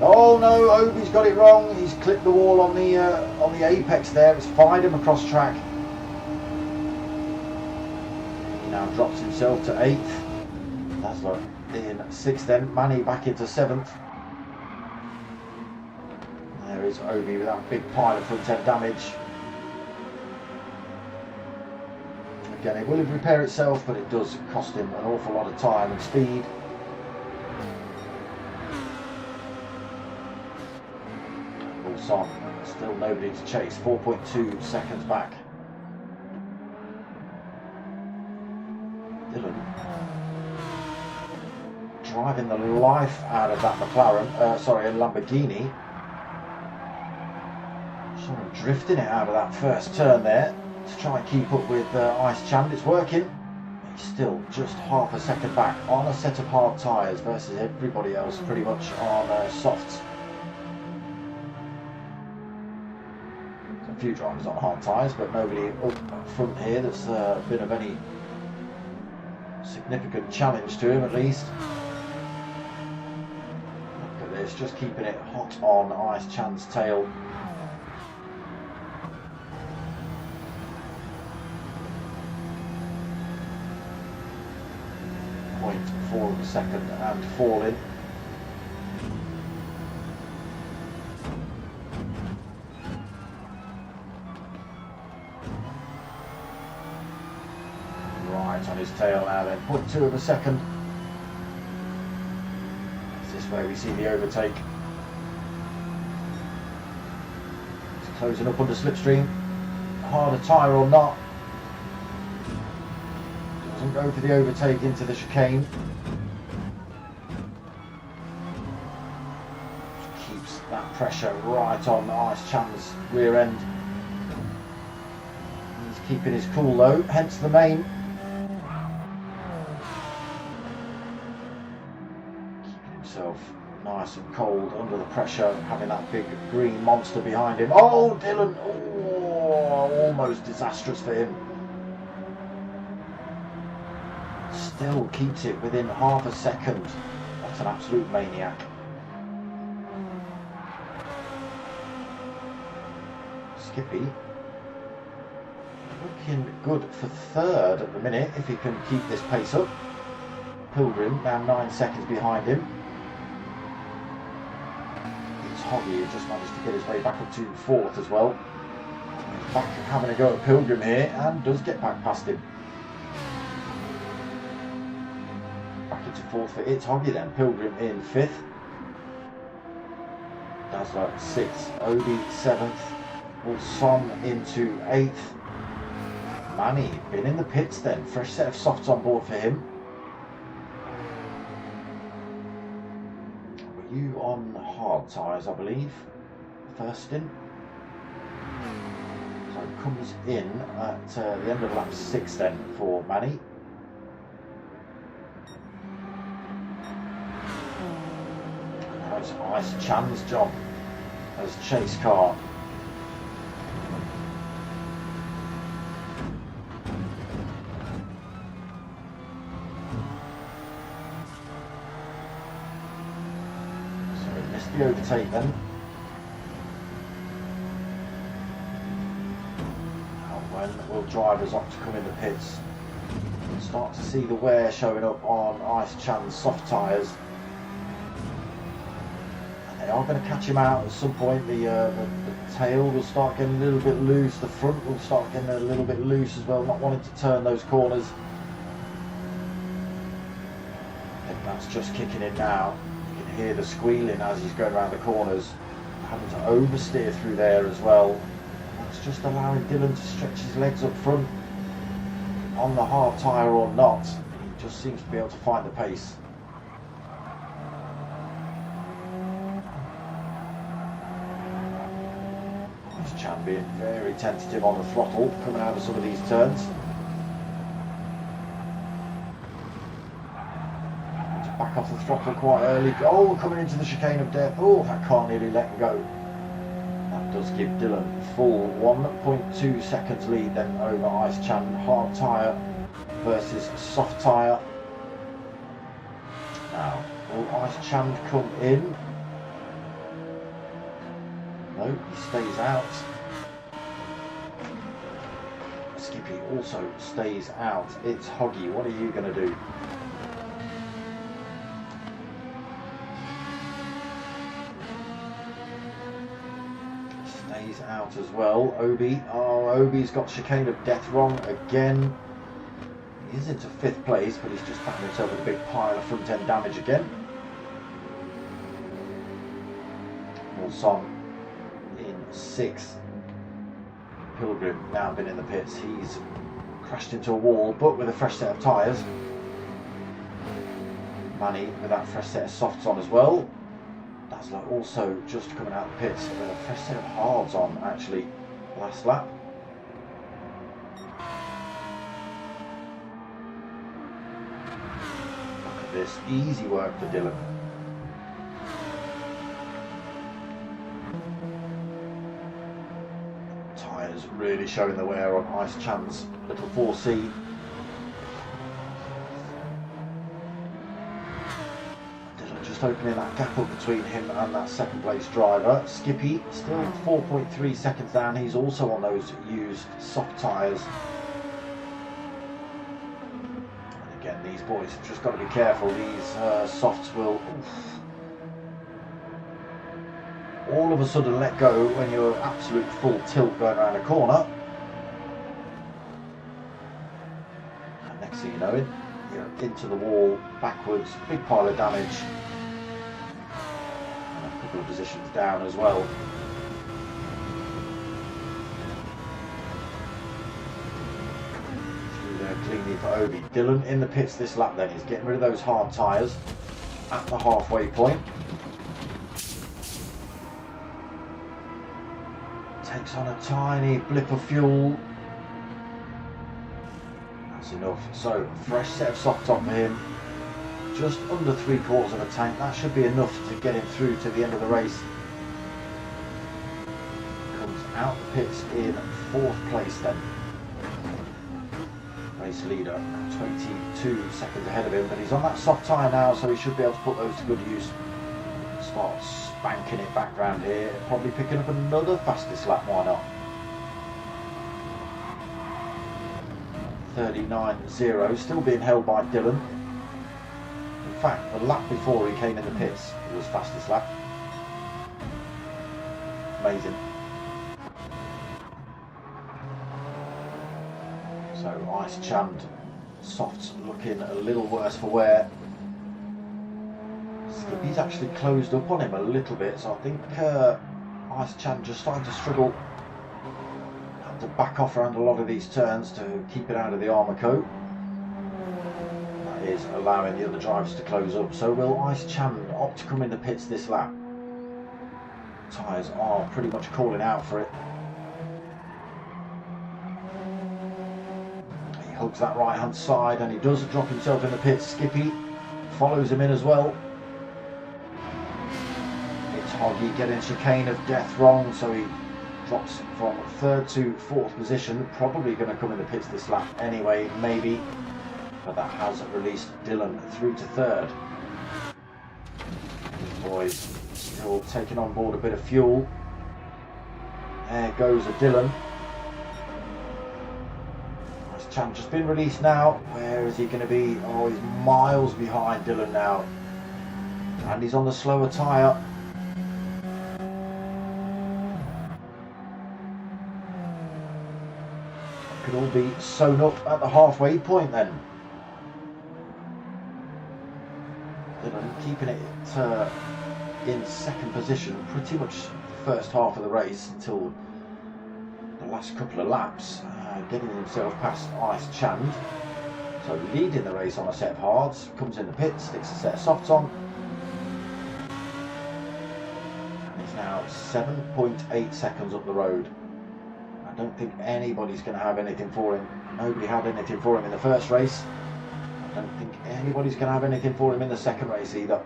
Oh no, Obi's got it wrong. He's clipped the wall on the apex there. It's fired him across track. He now drops himself to 8th. Dazzler in 6th then. Manny back into 7th. There is Obi with that big pile of front end damage. Again, it will repair itself, but it does cost him an awful lot of time and speed. Pulse on. Still nobody to chase. 4.2 seconds back. Dylan driving the life out of that McLaren. Sorry, a Lamborghini. Sort of drifting it out of that first turn there to try and keep up with Ice Chand. It's working. He's still just half a second back on a set of hard tyres versus everybody else pretty much on softs. A few drivers on hard tyres, but nobody up front here that's been of any significant challenge to him at least. Look at this, just keeping it hot on Ice Chand's tail. 0.4 of a second and falling. Right on his tail now then, 0.2 of a second. Is this where we see the overtake? He's closing up under slipstream. Harder tyre or not. Doesn't go for the overtake into the chicane. Just keeps that pressure right on Ice Chand's rear end. He's keeping his cool though, hence the main. Keeping himself nice and cold under the pressure, having that big green monster behind him. Oh, Dylan! Oh, almost disastrous for him. Still keeps it within half a second. That's an absolute maniac. Skippy looking good for third at the minute if he can keep this pace up. Pilgrim now 9 seconds behind him. It's Hoggy who just managed to get his way back up to fourth as well. He's back having a go at Pilgrim here and does get back past him. Back into fourth for It's Hoggy then. Pilgrim in fifth. Dazzler sixth. Obi seventh. Wilson into eighth. Manny been in the pits then. Fresh set of softs on board for him. Were you on hard tyres, I believe? First stint. So it comes in at the end of lap 6 then for Manny. It's Ice Chand's job as chase car. So he missed the overtake then. And when will drivers opt to come in the pits? We'll start to see the wear showing up on Ice Chand's soft tyres. They are going to catch him out at some point. The tail will start getting a little bit loose. The front will start getting a little bit loose as well, not wanting to turn those corners. I think that's just kicking in now. You can hear the squealing as he's going around the corners. Having to oversteer through there as well. That's just allowing Dylan to stretch his legs up front. On the hard tyre or not, he just seems to be able to find the pace. Chan being very tentative on the throttle coming out of some of these turns. To back off the throttle quite early. Oh, coming into the chicane of death. Oh, that car nearly let go. That does give Dylan full 1.2 seconds lead then over Ice Chan. Hard tyre versus soft tyre. Now, will Ice Chan come in? No, he stays out. Skippy also stays out. It's Hoggy. What are you going to do? Stays out as well. Obi. Oh, Obi's got chicane of death wrong again. He is into 5th place, but he's just found himself with a big pile of front end damage again. Wilson 6th. Pilgrim now been in the pits. He's crashed into a wall, but with a fresh set of tyres. Manny with that fresh set of softs on as well. Dazzler also just coming out of the pits with a fresh set of hards on, actually, last lap. Look at this, easy work for Dylan. Tyres really showing the wear on Ice Chan's little 4C. Opening that gap up between him and that second place driver. Skippy still 4.3 seconds down. He's also on those used soft tyres. And again, these boys have just got to be careful. These softs will all of a sudden let go when you're absolute full tilt going around a corner. And next thing you know it, you're into the wall, backwards, big pile of damage. Of positions down as well. Through there cleanly for Obi. Dylan in the pits this lap then. He's getting rid of those hard tyres at the halfway point. Takes on a tiny blip of fuel. That's enough. So, fresh set of soft top for him. Just under 3/4 of a tank. That should be enough to get him through to the end of the race. Comes out the pits in 4th place then. Race leader 22 seconds ahead of him, but he's on that soft tyre now, so he should be able to put those to good use. Start spanking it back round here. Probably picking up another fastest lap, why not? 39.0, still being held by Dylan. In fact, the lap before he came in the pits, it was fastest lap. Amazing. So Ice Chan, softs looking a little worse for wear. Skippy's actually closed up on him a little bit, so I think Ice Chan just starting to struggle. Have to back off around a lot of these turns to keep it out of the armour coat. Is allowing the other drivers to close up. So will Ice Chan opt to come in the pits this lap? Tyres are pretty much calling out for it. He hugs that right hand side and he does drop himself in the pits. Skippy follows him in as well. It's Hoggy getting chicane of death wrong, so he drops from 3rd to 4th position. Probably going to come in the pits this lap anyway, maybe. But that has released Dylan through to 3rd. These boys still taking on board a bit of fuel. There goes a Dylan. Ice Chan just been released now. Where is he going to be? Oh, he's miles behind Dylan now. And he's on the slower tyre. Could all be sewn up at the halfway point then. Dylan keeping it in 2nd position pretty much the first half of the race until the last couple of laps, getting himself past Ice Chan. So leading the race on a set of hards, comes in the pits, sticks a set of softs on. And he's now 7.8 seconds up the road. I don't think anybody's going to have anything for him. Nobody had anything for him in the first race. I don't think anybody's going to have anything for him in the second race either.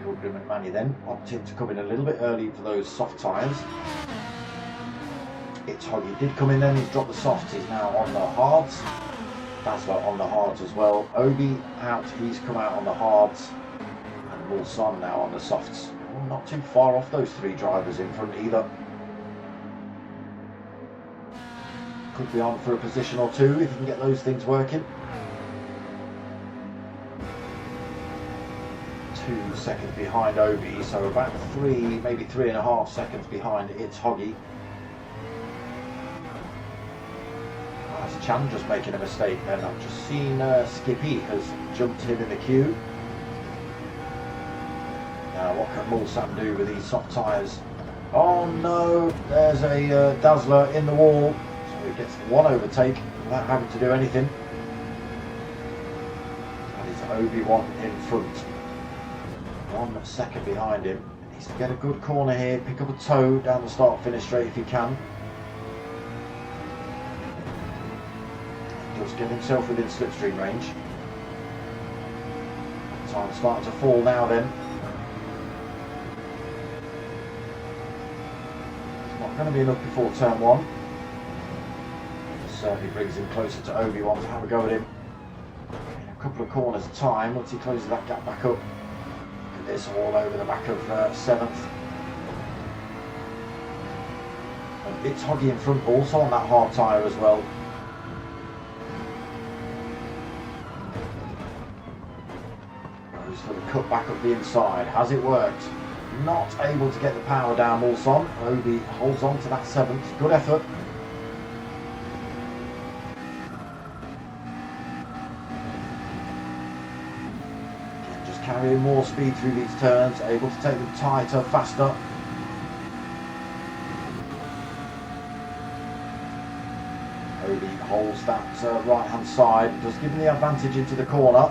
Pilgrim and Manny then opting to come in a little bit early for those soft tyres. It's Hoggy did come in then, he's dropped the softs, he's now on the hards. Dazzler on the hards as well. Obi out, he's come out on the hards. And Mulson now on the softs. Not too far off those 3 drivers in front either. Could be on for a position or 2 if you can get those things working. 2 seconds behind Obi, so about 3, maybe 3.5 seconds behind It's Hoggy. Ice Chan just making a mistake then. I've just seen Skippy has jumped him in the queue. Now what can Mulsanne do with these soft tyres? Oh no, there's a Dazzler in the wall. So he gets one overtake without having to do anything. That is Obi-Wan in front. 1 second behind him. He needs to get a good corner here, pick up a toe down the start finish straight if he can. He does get himself within slipstream range. Time starting to fall now then. It's not going to be enough before turn 1. It certainly brings him closer to Obi-Wan to have a go at him. In a couple of corners time, once he closes that gap back up. This all over the back of 7th. And it's Hoggy in front, also on that hard tyre as well. Goes for the cut back up the inside. Has it worked? Not able to get the power down, Mulsanne. Obi holds on to that 7th. Good effort. Carrying more speed through these turns, able to take them tighter, faster. Obi holds that right hand side, does give him the advantage into the corner.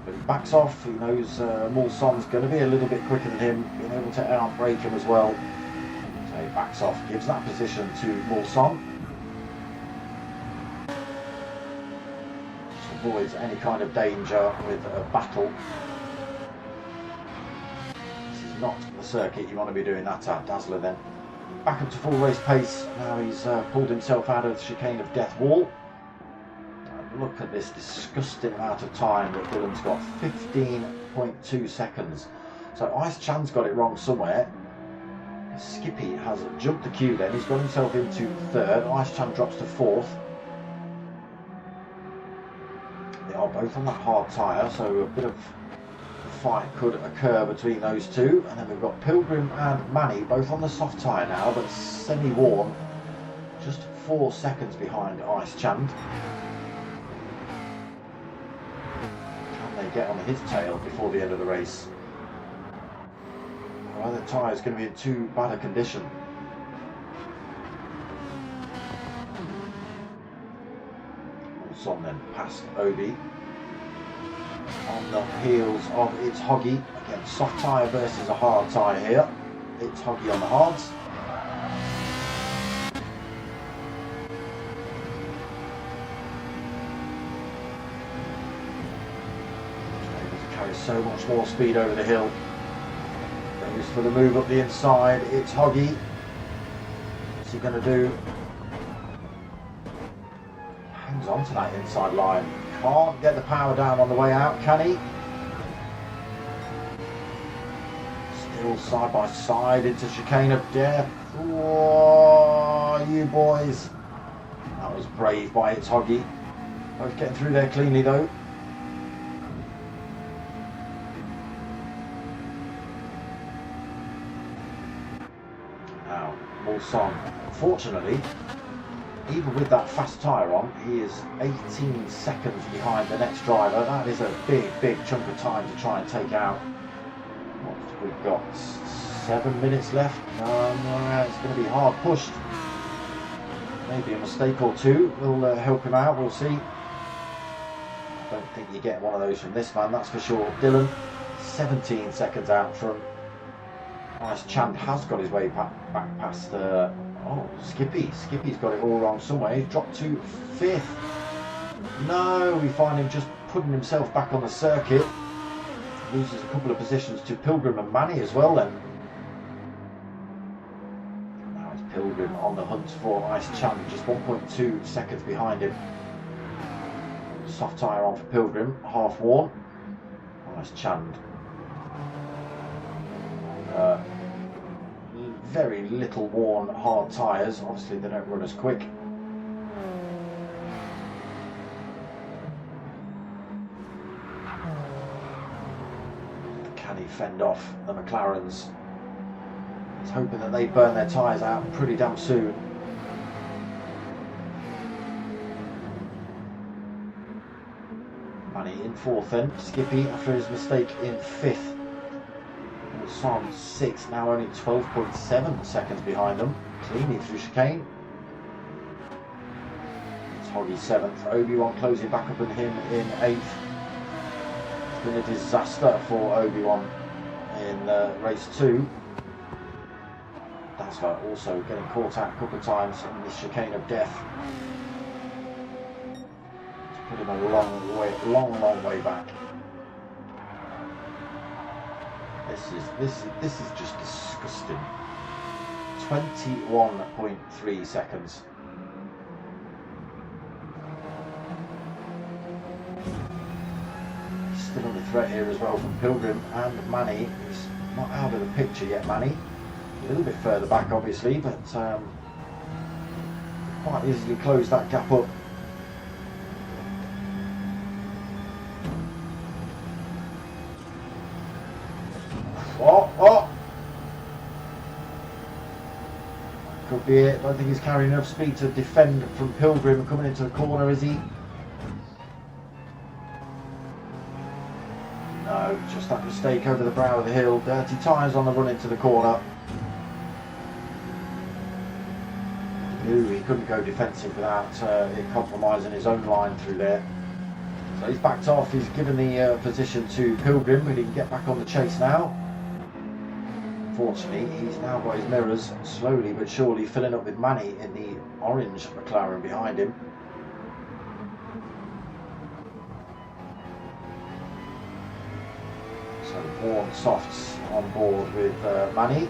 But he backs off, he knows Mulsanne's going to be a little bit quicker than him, being able to outbrake him as well. So he backs off, gives that position to Mulsanne. Avoids any kind of danger with a battle. This is not the circuit you want to be doing that at. Dazzler then back up to full race pace. Now he's pulled himself out of the chicane of Death Wall. And look at this disgusting amount of time that Dylan's got, 15.2 seconds. So Ice Chan's got it wrong somewhere. Skippy has jumped the queue then, he's got himself into 3rd. Ice Chan drops to 4th. They are both on that hard tyre, so a bit of a fight could occur between those two. And then we've got Pilgrim and Manny both on the soft tyre now, but semi-worn, just 4 seconds behind Ice Chan. Can they get on his tail before the end of the race? Or are the tyres going to be in too bad a condition? On then past Obi on the heels of It's Hoggy. Again, soft tyre versus a hard tyre here. It's Hoggy on the hards. Able to carry so much more speed over the hill. Goes for the move up the inside. It's Hoggy. What's he going to do? Hangs on to that inside line. Can't get the power down on the way out, can he? Still side by side into chicane of death. Whoa, you boys. That was brave by It's Hoggy. Both getting through there cleanly though. Now, Mulsanne, unfortunately, even with that fast tyre on, he is 18 seconds behind the next driver. That is a big chunk of time to try and take out. We've got 7 minutes left. It's going to be hard pushed. Maybe a mistake or two will help him out, we'll see. I don't think you get one of those from this man, that's for sure. Dylan, 17 seconds out from Ice Chan, has got his way back past Skippy. Skippy's got it all wrong somewhere. He's dropped to 5th. No, we find him just putting himself back on the circuit. Loses a couple of positions to Pilgrim and Manny as well then. Now it's Pilgrim on the hunt for Ice Chan, just 1.2 seconds behind him. Soft tyre on for Pilgrim, half worn. Ice Chan. Very little worn hard tyres, obviously they don't run as quick. Can he fend off the McLarens? He's hoping that they burn their tyres out pretty damn soon. Manny in 4th then. Skippy after his mistake in 5th. Mulsanne 6th, now only 12.7 seconds behind them. Cleanly through chicane. It's Hoggy 7th. Obi-Wan closing back up on him in 8th. It's been a disaster for Obi-Wan in race 2. Dazzler also getting caught out a couple of times in this chicane of death. It's put him a long way back. This is just disgusting. 21.3 seconds. Still under threat here as well from Pilgrim and Manny. He's not out of the picture yet, Manny. A little bit further back obviously, but quite easily close that gap up. Oh! Could be it. I don't think he's carrying enough speed to defend from Pilgrim coming into the corner, is he? No, just that mistake over the brow of the hill. Dirty tyres on the run into the corner. He knew he couldn't go defensive without it compromising his own line through there. So he's backed off. He's given the position to Pilgrim, but he can get back on the chase now. Unfortunately, he's now got his mirrors slowly but surely filling up with Manny in the orange McLaren behind him. So warm softs on board with Manny.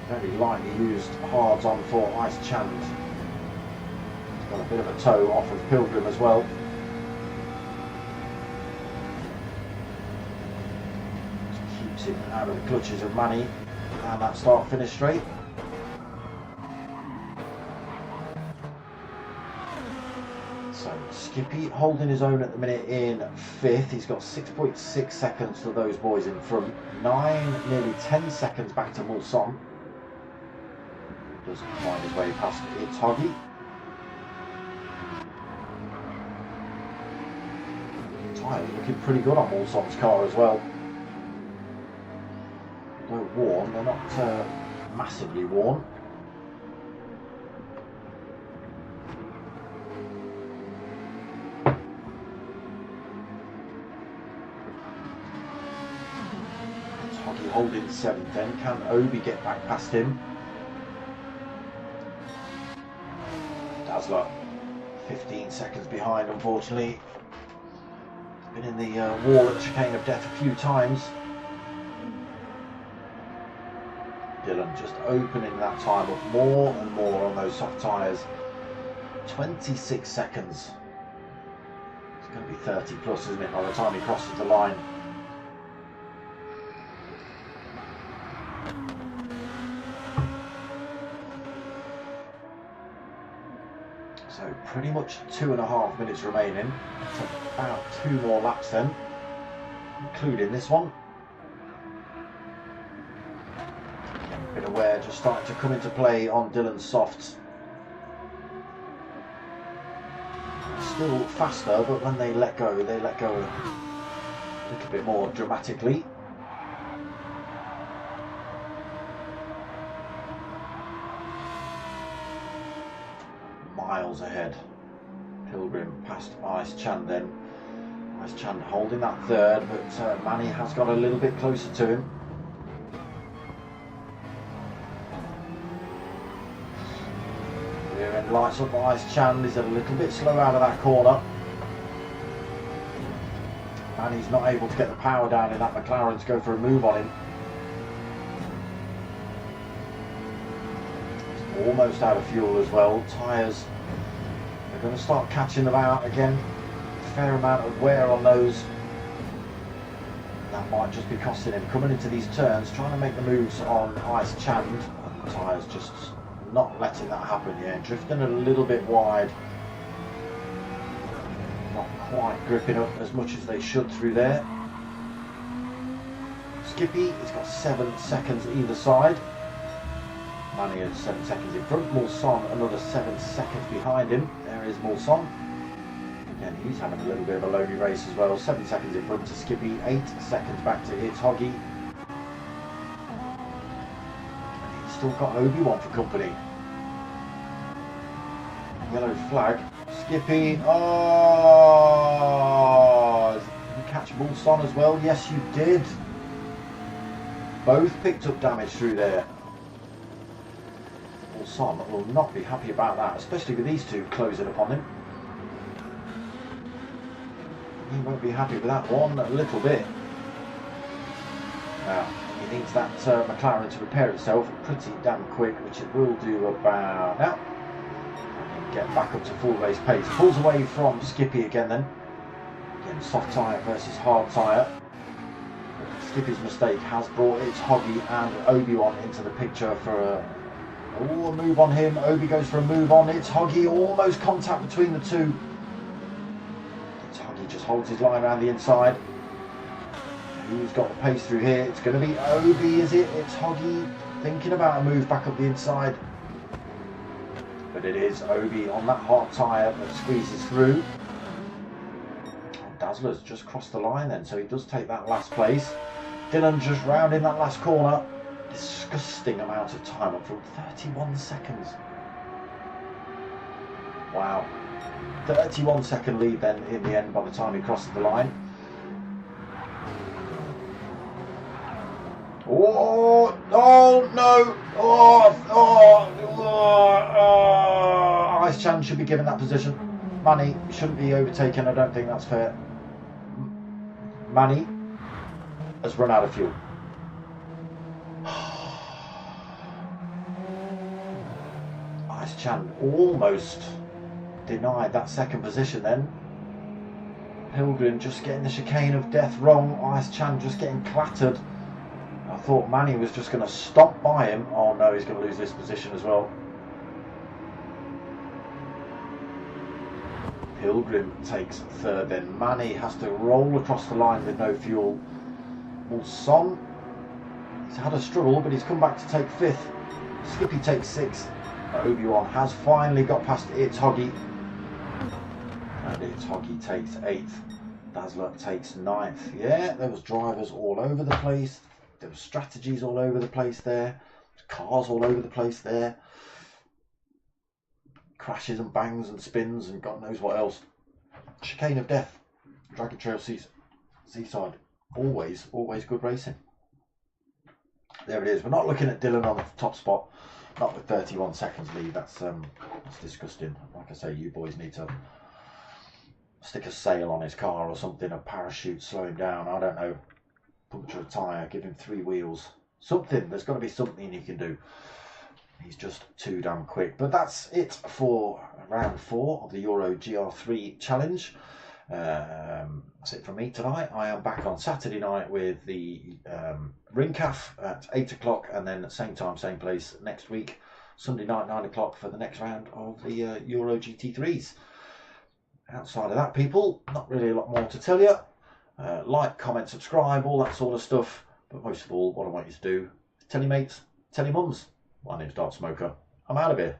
Very lightly used hards on for Ice Chand. He's got a bit of a toe off of Pilgrim as well. Him out of the clutches of Manny and that start finish straight. So Skippy holding his own at the minute in 5th. He's got 6.6 seconds to those boys in front. 9, nearly 10 seconds back to Mulsanne. Doesn't find his way past It's Hoggy. Tyres looking pretty good on Mulsanne's car as well. They're worn, they're not massively worn. It's Hoggy holding 7th then. Can Obi get back past him? Dazzler 15 seconds behind, unfortunately. Been in the wall at the chicane of death a few times. Dylan just opening that time up more and more on those soft tyres. 26 seconds. It's going to be 30 plus, isn't it, by the time he crosses the line. So pretty much 2.5 minutes remaining. It's about 2 more laps then, including this one. Bit of wear just starting to come into play on Dylan's softs. Still faster, but when they let go a little bit more dramatically. Miles ahead. Pilgrim past Ice Chand then. Ice Chand holding that 3rd, but Manny has got a little bit closer to him. Lights up by Ice Chand. Is a little bit slow out of that corner. And he's not able to get the power down in that McLaren to go for a move on him. He's almost out of fuel as well. Tyres are going to start catching them out again. A fair amount of wear on those. That might just be costing him. Coming into these turns, trying to make the moves on Ice Chand. The tyres just not letting that happen, yeah. Drifting a little bit wide. Not quite gripping up as much as they should through there. Skippy has got 7 seconds either side. Manny is 7 seconds in front. Mulsanne another 7 seconds behind him. There is Mulsanne. Again, He's having a little bit of a lonely race as well. 7 seconds in front to Skippy, 8 seconds back to It's Hoggy. And he's still got Obi-Wan for company. Yellow flag. Skippy. Oh! Did you catch Bullson as well? Yes, you did. Both picked up damage through there. Bullson will not be happy about that, especially with these two closing upon him. He won't be happy with that one a little bit. Now, he needs that McLaren to repair itself pretty damn quick, which it will do about now. And get back up to full race pace. Pulls away from Skippy again then. Again, soft tyre versus hard tyre. Skippy's mistake has brought It's Hoggy and Obi-Wan into the picture for a move on him. Obi goes for a move on It's Hoggy. Almost contact between the two. He just holds his line around the inside. Who's got the pace through here? It's going to be Obi, is it? It's Hoggy thinking about a move back up the inside. But it is Obi on that hard tyre that squeezes through. Dazzler's just crossed the line then, so he does take that last place. Dylan just rounding that last corner. Disgusting amount of time up front, 31 seconds. Wow. 31 second lead then in the end by the time he crosses the line. Oh, oh no! Ice Chan should be given that position. Manny shouldn't be overtaken, I don't think that's fair. Manny has run out of fuel. Ice Chan almost denied that second position then. Pilgrim just getting the chicane of death wrong. Ice Chan just getting clattered. I thought Manny was just going to stop by him. Oh no, he's going to lose this position as well. Pilgrim takes third then. Manny has to roll across the line with no fuel. Mulson, he's had a struggle, but he's come back to take fifth. Skippy takes sixth. Obi-Wan has finally got past It's Hoggy. And It's Hoggy takes 8th. Dazzler takes 9th. Yeah, there was drivers all over the place. There were strategies all over the place there. Cars all over the place there. Crashes and bangs and spins and God knows what else. Chicane of death. Dragon Trail Seaside. Always good racing. There it is. We're not looking at Dylan on the top spot. Not with 31 seconds lead. That's disgusting. Like I say, you boys need to stick a sail on his car or something, a parachute, slow him down, I don't know, puncture a tyre, give him 3 wheels, something. There's got to be something you can do. He's just too damn quick. But that's it for round 4 of the Euro GR3 challenge. That's it from me tonight. I am back on Saturday night with the Ring Calf at 8 o'clock, and then same time, same place next week, Sunday night, 9 o'clock for the next round of the Euro GT3s. Outside of that, people, not really a lot more to tell you. Like, comment, subscribe, all that sort of stuff. But most of all, what I want you to do is tell your mates, tell your mums. My name's Dark Smoker. I'm out of here.